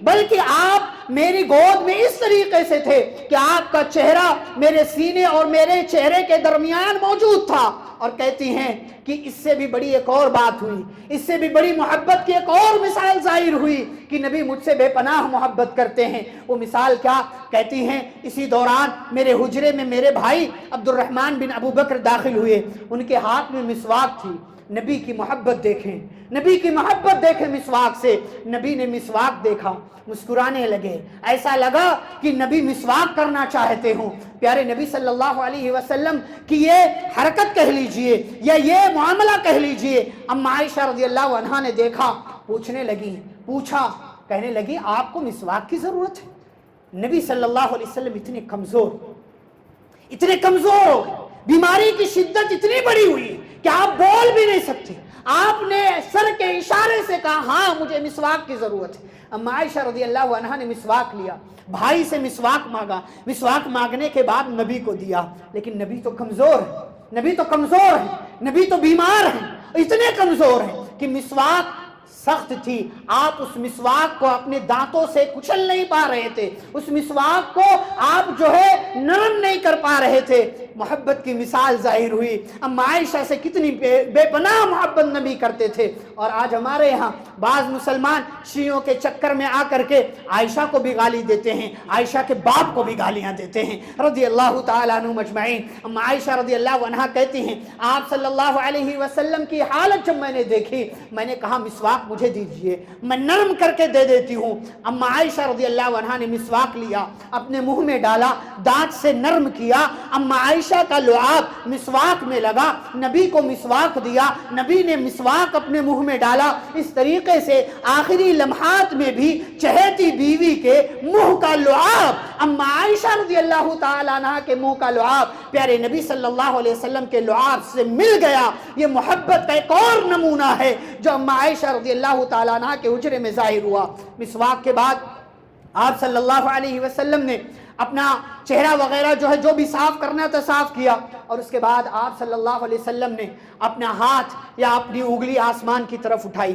بلکہ آپ میری گود میں اس طریقے سے تھے کہ آپ کا چہرہ میرے سینے اور میرے چہرے کے درمیان موجود تھا۔ اور کہتی ہیں کہ اس سے بھی بڑی ایک اور بات ہوئی، اس سے بھی بڑی محبت کی ایک اور مثال ظاہر ہوئی کہ نبی مجھ سے بے پناہ محبت کرتے ہیں۔ وہ مثال کیا؟ کہتی ہیں اسی دوران میرے حجرے میں میرے بھائی عبد الرحمن بن ابو بکر داخل ہوئے، ان کے ہاتھ میں مسواک تھی۔ نبی کی محبت دیکھیں، نبی کی محبت دیکھیں مسواک سے۔ نبی نے مسواک دیکھا، مسکرانے لگے، ایسا لگا کہ نبی مسواک کرنا چاہتے ہوں۔ پیارے نبی صلی اللہ علیہ وسلم کی یہ حرکت کہہ لیجئے یا یہ معاملہ کہہ لیجئے، اما عائشہ رضی اللہ عنہا نے دیکھا، پوچھنے لگی، پوچھا، کہنے لگی آپ کو مسواک کی ضرورت ہے؟ نبی صلی اللہ علیہ وسلم اتنے کمزور ہو گئے، بیماری کی شدت اتنی بڑی ہوئی کہ آپ بول بھی نہیں سکتے۔ آپ نے سر کے اشارے سے کہا ہاں مجھے مسواک کی ضرورت ہے۔ اما عائشہ رضی اللہ عنہا نے مسواک لیا، بھائی سے مسواک مانگا، مسواک مانگنے کے بعد نبی کو دیا، لیکن نبی تو کمزور ہے، نبی تو کمزور ہے، نبی تو بیمار ہیں، اتنے کمزور ہیں کہ مسواک سخت تھی، آپ اس مسواک کو اپنے دانتوں سے کچل نہیں پا رہے تھے، اس مسواک کو آپ جو ہے نرم نہیں کر پا رہے تھے۔ محبت کی مثال ظاہر ہوئی، اما عائشہ سے کتنی بے پناہ محبت نبی کرتے تھے۔ اور آج ہمارے یہاں بعض مسلمان شیعوں کے چکر میں آ کر کے عائشہ کو بھی گالی دیتے ہیں، عائشہ کے باپ کو بھی گالیاں دیتے ہیں رضی اللہ تعالیٰ عنہ مجمعین۔ اما عائشہ رضی اللہ عنہا کہتی ہیں آپ صلی اللہ علیہ وسلم کی حالت جب میں نے دیکھی، میں نے کہا مسواک مجھے دیجئے، میں نرم کر کے دے دیتی ہوں۔ اما عائشہ رضی اللہ عنہا نے مسواک لیا، اپنے منہ میں ڈالا، دانت سے نرم کیا، اما عائشہ کا لعاب مسواک میں لگا، نبی کو مسواک دیا، نبی نے مسواک اپنے منہ میں ڈالا۔ اس طریقے سے آخری لمحات میں بھی چہیتی بیوی کے منہ کا لعاب، اما عائشہ رضی اللہ تعالیٰ عنہ کے منہ کا لعاب پیارے نبی صلی اللہ علیہ وسلم کے لعاب سے مل گیا۔ یہ محبت کا ایک اور نمونہ ہے جو اما عائشہ رضی اللہ تعالیٰ عنہ کے حجرے میں ظاہر ہوا۔ مسواک کے بعد آپ صلی اللہ علیہ وسلم نے اپنا چہرہ وغیرہ جو ہے جو بھی صاف کرنا تھا صاف کیا، اور اس کے بعد آپ صلی اللہ علیہ وسلم نے اپنا ہاتھ یا اپنی انگلی آسمان کی طرف اٹھائی،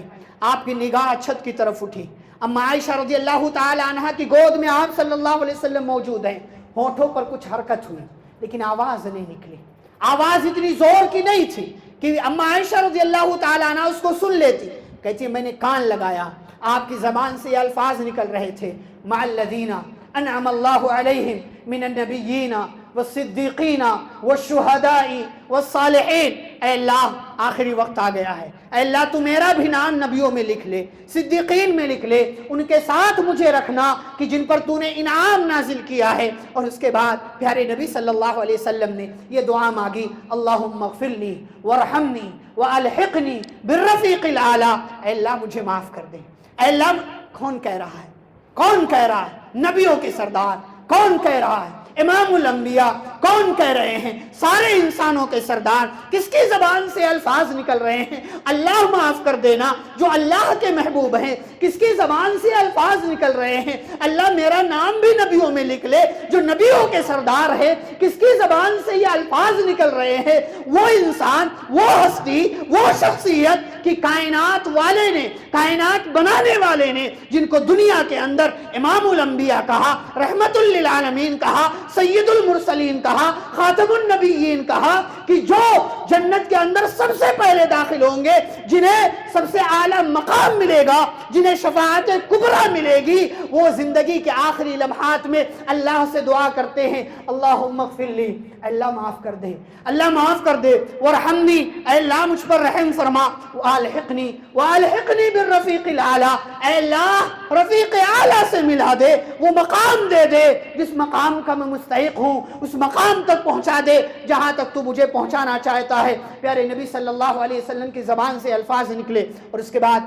آپ کی نگاہ چھت کی طرف اٹھی۔ اما عائشہ رضی اللہ تعالی عنہ کی گود میں آپ صلی اللہ علیہ وسلم موجود ہیں، ہونٹوں پر کچھ حرکت ہوئی لیکن آواز نہیں نکلی، آواز اتنی زور کی نہیں تھی کہ اما عائشہ رضی اللہ تعالی عنہ اس کو سن لیتی۔ کہتی میں نے کان لگایا، آپ کی زبان سے یہ الفاظ نکل رہے تھے، مع الذین انعم اللہ علیہم من النبیین والصدیقین والشہداء والصالحین۔ اے اللہ آخری وقت آ گیا ہے، اے اللہ تو میرا بھی نام نبیوں میں لکھ لے، صدیقین میں لکھ لے، ان کے ساتھ مجھے رکھنا کہ جن پر تو نے انعام نازل کیا ہے۔ اور اس کے بعد پیارے نبی صلی اللہ علیہ وسلم نے یہ دعا مانگی، اللہم اغفر لی وارحمنی والحقنی بالرفیق الاعلی، اے اللہ مجھے معاف کر دے۔ اے اللہ، کون کہہ رہا ہے؟ کون کہہ رہا ہے؟ نبیوں کے سردار کون کہہ رہا ہے؟ امام الانبیاء کون کہہ رہے ہیں؟ سارے انسانوں کے سردار کس کی زبان سے الفاظ نکل رہے ہیں؟ اللہ معاف کر دینا جو اللہ کے محبوب ہیں، کس کی زبان سے الفاظ نکل رہے ہیں؟ اللہ میرا نام بھی نبیوں میں لکھ لے جو نبیوں کے سردار ہے، کس کی زبان سے یہ الفاظ نکل رہے ہیں؟ وہ انسان، وہ ہستی، وہ شخصیت کہ کائنات والے نے، کائنات بنانے والے نے جن کو دنیا کے اندر امام الانبیاء کہا، رحمت للعالمین کہا، سید المرسلین کہا، خاتم النبیین کہا، کہ جو جنت کے اندر سب سے پہلے داخل ہوں گے، جنہیں سب سے اعلیٰ مقام ملے گا، جنہیں شفاعت کبریٰ ملے گی، وہ زندگی کے آخری لمحات میں اللہ سے دعا کرتے ہیں، اللہم اغفر لی، اللہ معاف کر دے، اللہ معاف کر دے، وارحمنی، اے اللہ مجھ پر رحم فرما، والحقنی بالرفیق الاعلی، اے اللہ رفیق اعلیٰ سے ملا دے، وہ مقام دے دے جس مقام کا میں مستحق ہوں، اس مقام تک پہنچا دے جہاں تک تو مجھے پہنچانا چاہتا ہے۔ پیارے نبی صلی اللہ علیہ وسلم کی زبان سے الفاظ نکلے، اور اس کے بعد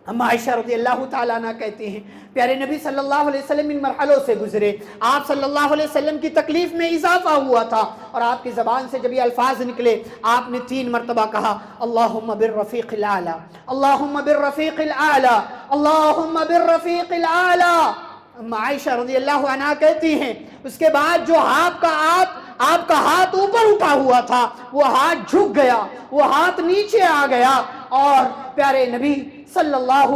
اما عائشہ رضی اللہ تعالیٰ عنہ کہتے ہیں پیارے نبی صلی اللہ علیہ وسلم ان مرحلوں سے گزرے، آپ صلی اللہ علیہ وسلم کی تکلیف میں اضافہ ہوا تھا، اور آپ کی زبان سے جب یہ الفاظ نکلے آپ نے 3 مرتبہ کہا، اللہم بالرفیق الاعلی، اللہم بالرفیق الاعلی، اللہم بالرفیق الاعلی۔ اما عائشہ رضی اللہ عنہ کہتی ہیں اس کے بعد جو آپ کا ہاتھ اوپر اٹھا ہوا تھا وہ ہاتھ جھک گیا، وہ ہاتھ نیچے آ گیا، اور پیارے نبی صلی اللہ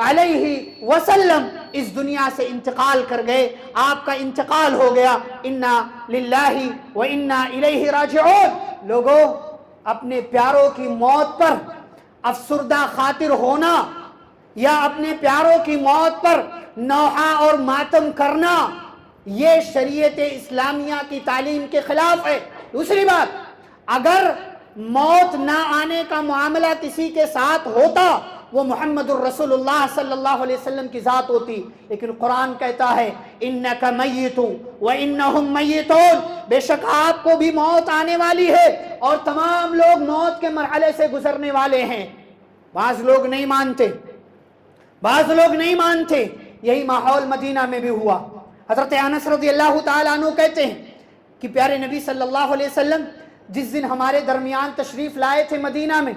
علیہ وسلم اس دنیا سے انتقال کر گئے، آپ کا انتقال ہو گیا۔ انا للہ و انا الیہ راجعون۔ لوگوں، اپنے پیاروں کی موت پر افسردہ خاطر ہونا یا اپنے پیاروں کی موت پر نوحہ اور ماتم کرنا یہ شریعت اسلامیہ کی تعلیم کے خلاف ہے۔ دوسری بات، اگر موت نہ آنے کا معاملہ کسی کے ساتھ ہوتا وہ محمد الرسول اللہ صلی اللہ علیہ وسلم کی ذات ہوتی، لیکن قرآن کہتا ہے انک میت وانہم میتون، بے شک آپ کو بھی موت آنے والی ہے اور تمام لوگ موت کے مرحلے سے گزرنے والے ہیں۔ بعض لوگ نہیں مانتے، بعض لوگ نہیں مانتے۔ یہی ماحول مدینہ میں بھی ہوا۔ حضرت انس رضی اللہ تعالیٰ عنہ کہتے ہیں کہ پیارے نبی صلی اللہ علیہ وسلم جس دن ہمارے درمیان تشریف لائے تھے مدینہ میں،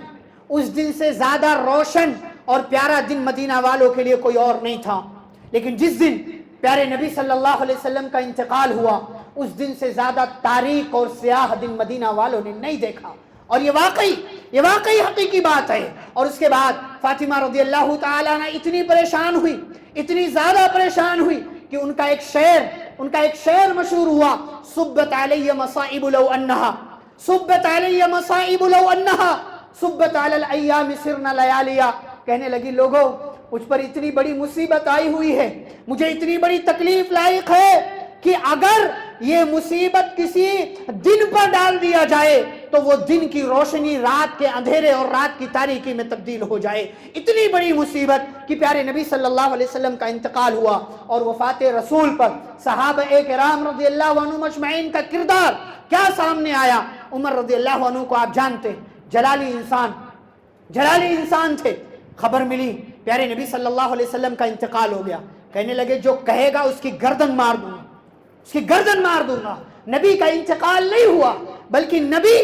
اس دن سے زیادہ روشن اور پیارا دن مدینہ والوں کے لیے کوئی اور نہیں تھا، لیکن جس دن پیارے نبی صلی اللہ علیہ وسلم کا انتقال ہوا اس دن سے زیادہ تاریک اور سیاہ دن مدینہ والوں نے نہیں دیکھا، اور یہ واقعی حقیقی بات ہے۔ اور اس کے بعد فاطمہ رضی اللہ تعالیٰ عنہ اتنی پریشان ہوئی، اتنی زیادہ پریشان ہوئی کہ ان کا ایک شعر مشہور ہوا، صبت علی مصائب لو انہا، صبت علی مصائب لو انہا، صبت علی الایام سرنا لیالیا۔ کہنے لگی لوگوں، مجھ پر اتنی بڑی مصیبت آئی ہوئی ہے، مجھے اتنی بڑی تکلیف لاحق ہے کہ اگر یہ مصیبت کسی دن پر ڈال دیا جائے تو وہ دن کی روشنی رات کے اندھیرے اور رات کی تاریکی میں تبدیل ہو جائے۔ اتنی بڑی مصیبت کہ پیارے نبی صلی اللہ علیہ وسلم کا انتقال ہوا، اور وفات رسول پر صحابہ کرام رضی اللہ عنہ مجمعین کا کردار کیا سامنے آیا۔ عمر رضی اللہ عنہ کو آپ جانتے، جلالی انسان تھے۔ خبر ملی پیارے نبی صلی اللہ علیہ وسلم کا انتقال ہو گیا، کہنے لگے جو کہے گا اس کی گردن مار دوں گا، اس کی گردن مار دوں گا۔ نبی کا انتقال نہیں ہوا، بلکہ نبی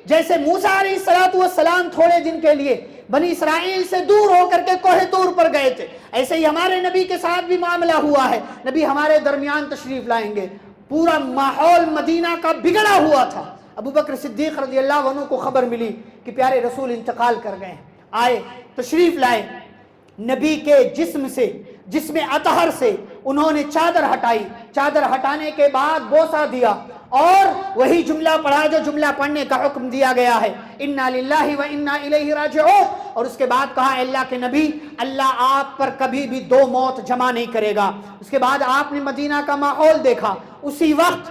جیسے موسیٰ علیہ السلام تھوڑے دن کے لیے بنی اسرائیل سے دور ہو کر کے کوہ طور پر گئے تھے، ایسے ہی ہمارے نبی کے ساتھ بھی معاملہ ہوا ہے۔ نبی ہمارے درمیان تشریف لائیں گے، پورا ماحول مدینہ کا بگڑا ہوا تھا۔ ابو بکر صدیق رضی اللہ عنہ کو خبر ملی کہ پیارے رسول انتقال کر گئے، آئے تشریف لائے، نبی کے جسم اطہر سے انہوں نے چادر ہٹائی، چادر ہٹانے کے بعد بوسہ دیا، اور وہی جملہ پڑھا جو جملہ پڑھنے کا حکم دیا گیا ہے، انا للہ و انا الیہ راجعون۔ اور اس کے بعد کہا اللہ کے نبی، اللہ آپ پر کبھی بھی 2 موت جمع نہیں کرے گا۔ اس کے بعد آپ نے مدینہ کا ماحول دیکھا، اسی وقت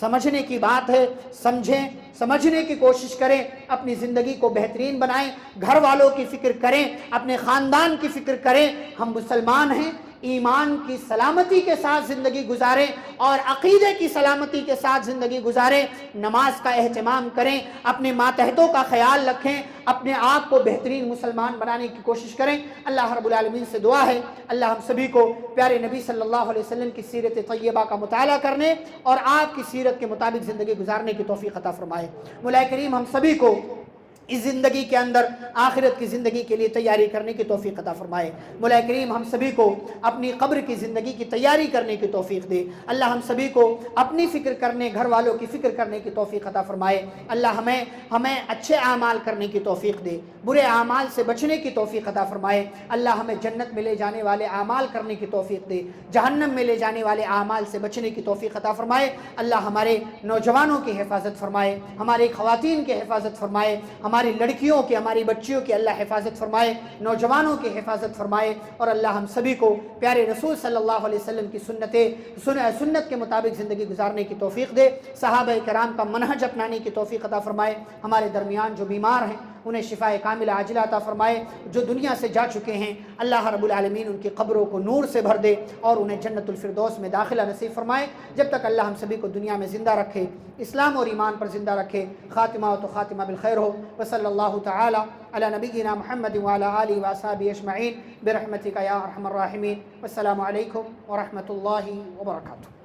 سمجھنے کی بات ہے، سمجھیں، سمجھنے کی کوشش کریں، اپنی زندگی کو بہترین بنائیں، گھر والوں کی فکر کریں، اپنے خاندان کی فکر کریں۔ ہم مسلمان ہیں، ایمان کی سلامتی کے ساتھ زندگی گزاریں اور عقیدے کی سلامتی کے ساتھ زندگی گزاریں، نماز کا اہتمام کریں، اپنے ماتحتوں کا خیال رکھیں، اپنے آپ کو بہترین مسلمان بنانے کی کوشش کریں۔ اللہ رب العالمین سے دعا ہے اللہ ہم سبھی کو پیارے نبی صلی اللہ علیہ وسلم کی سیرت طیبہ کا مطالعہ کرنے اور آپ کی سیرت کے مطابق زندگی گزارنے کی توفیق عطا فرمائے۔ مولا کریم ہم سبھی کو اس زندگی کے اندر آخرت کی زندگی کے لیے تیاری کرنے کی توفیق عطا فرمائے۔ مولا کریم ہم سبھی کو اپنی قبر کی زندگی کی تیاری کرنے کی توفیق دے۔ اللہ ہم سبھی کو اپنی فکر کرنے، گھر والوں کی فکر کرنے کی توفیق عطا فرمائے۔ اللہ ہمیں اچھے اعمال کرنے کی توفیق دے، برے اعمال سے بچنے کی توفیق عطا فرمائے۔ اللہ ہمیں جنت میں لے جانے والے اعمال کرنے کی توفیق دے، جہنم میں لے جانے والے اعمال سے بچنے کی توفیق عطا فرمائے۔ اللہ ہمارے نوجوانوں کی حفاظت فرمائے، ہماری خواتین کی حفاظت فرمائے، ہماری لڑکیوں کی، ہماری بچیوں کی اللہ حفاظت فرمائے، نوجوانوں کی حفاظت فرمائے، اور اللہ ہم سبھی کو پیارے رسول صلی اللہ علیہ وسلم کی سنت کے مطابق زندگی گزارنے کی توفیق دے، صحابہ کرام کا منہج اپنانے کی توفیق عطا فرمائے۔ ہمارے درمیان جو بیمار ہیں انہیں شفاء کاملہ عاجلہ عطا فرمائے، جو دنیا سے جا چکے ہیں اللہ رب العالمین ان کی قبروں کو نور سے بھر دے اور انہیں جنت الفردوس میں داخلہ نصیب فرمائے۔ جب تک اللہ ہم سبھی کو دنیا میں زندہ رکھے، اسلام اور ایمان پر زندہ رکھے، خاتمہ تو خاتمہ بالخیر ہو۔ وصلی اللہ تعالی علی نبینا محمد وعلی آلہ وصحبہ اجمعین برحمتک یا ارحم الراحمین۔ والسلام علیکم ورحمۃ اللہ وبرکاتہ۔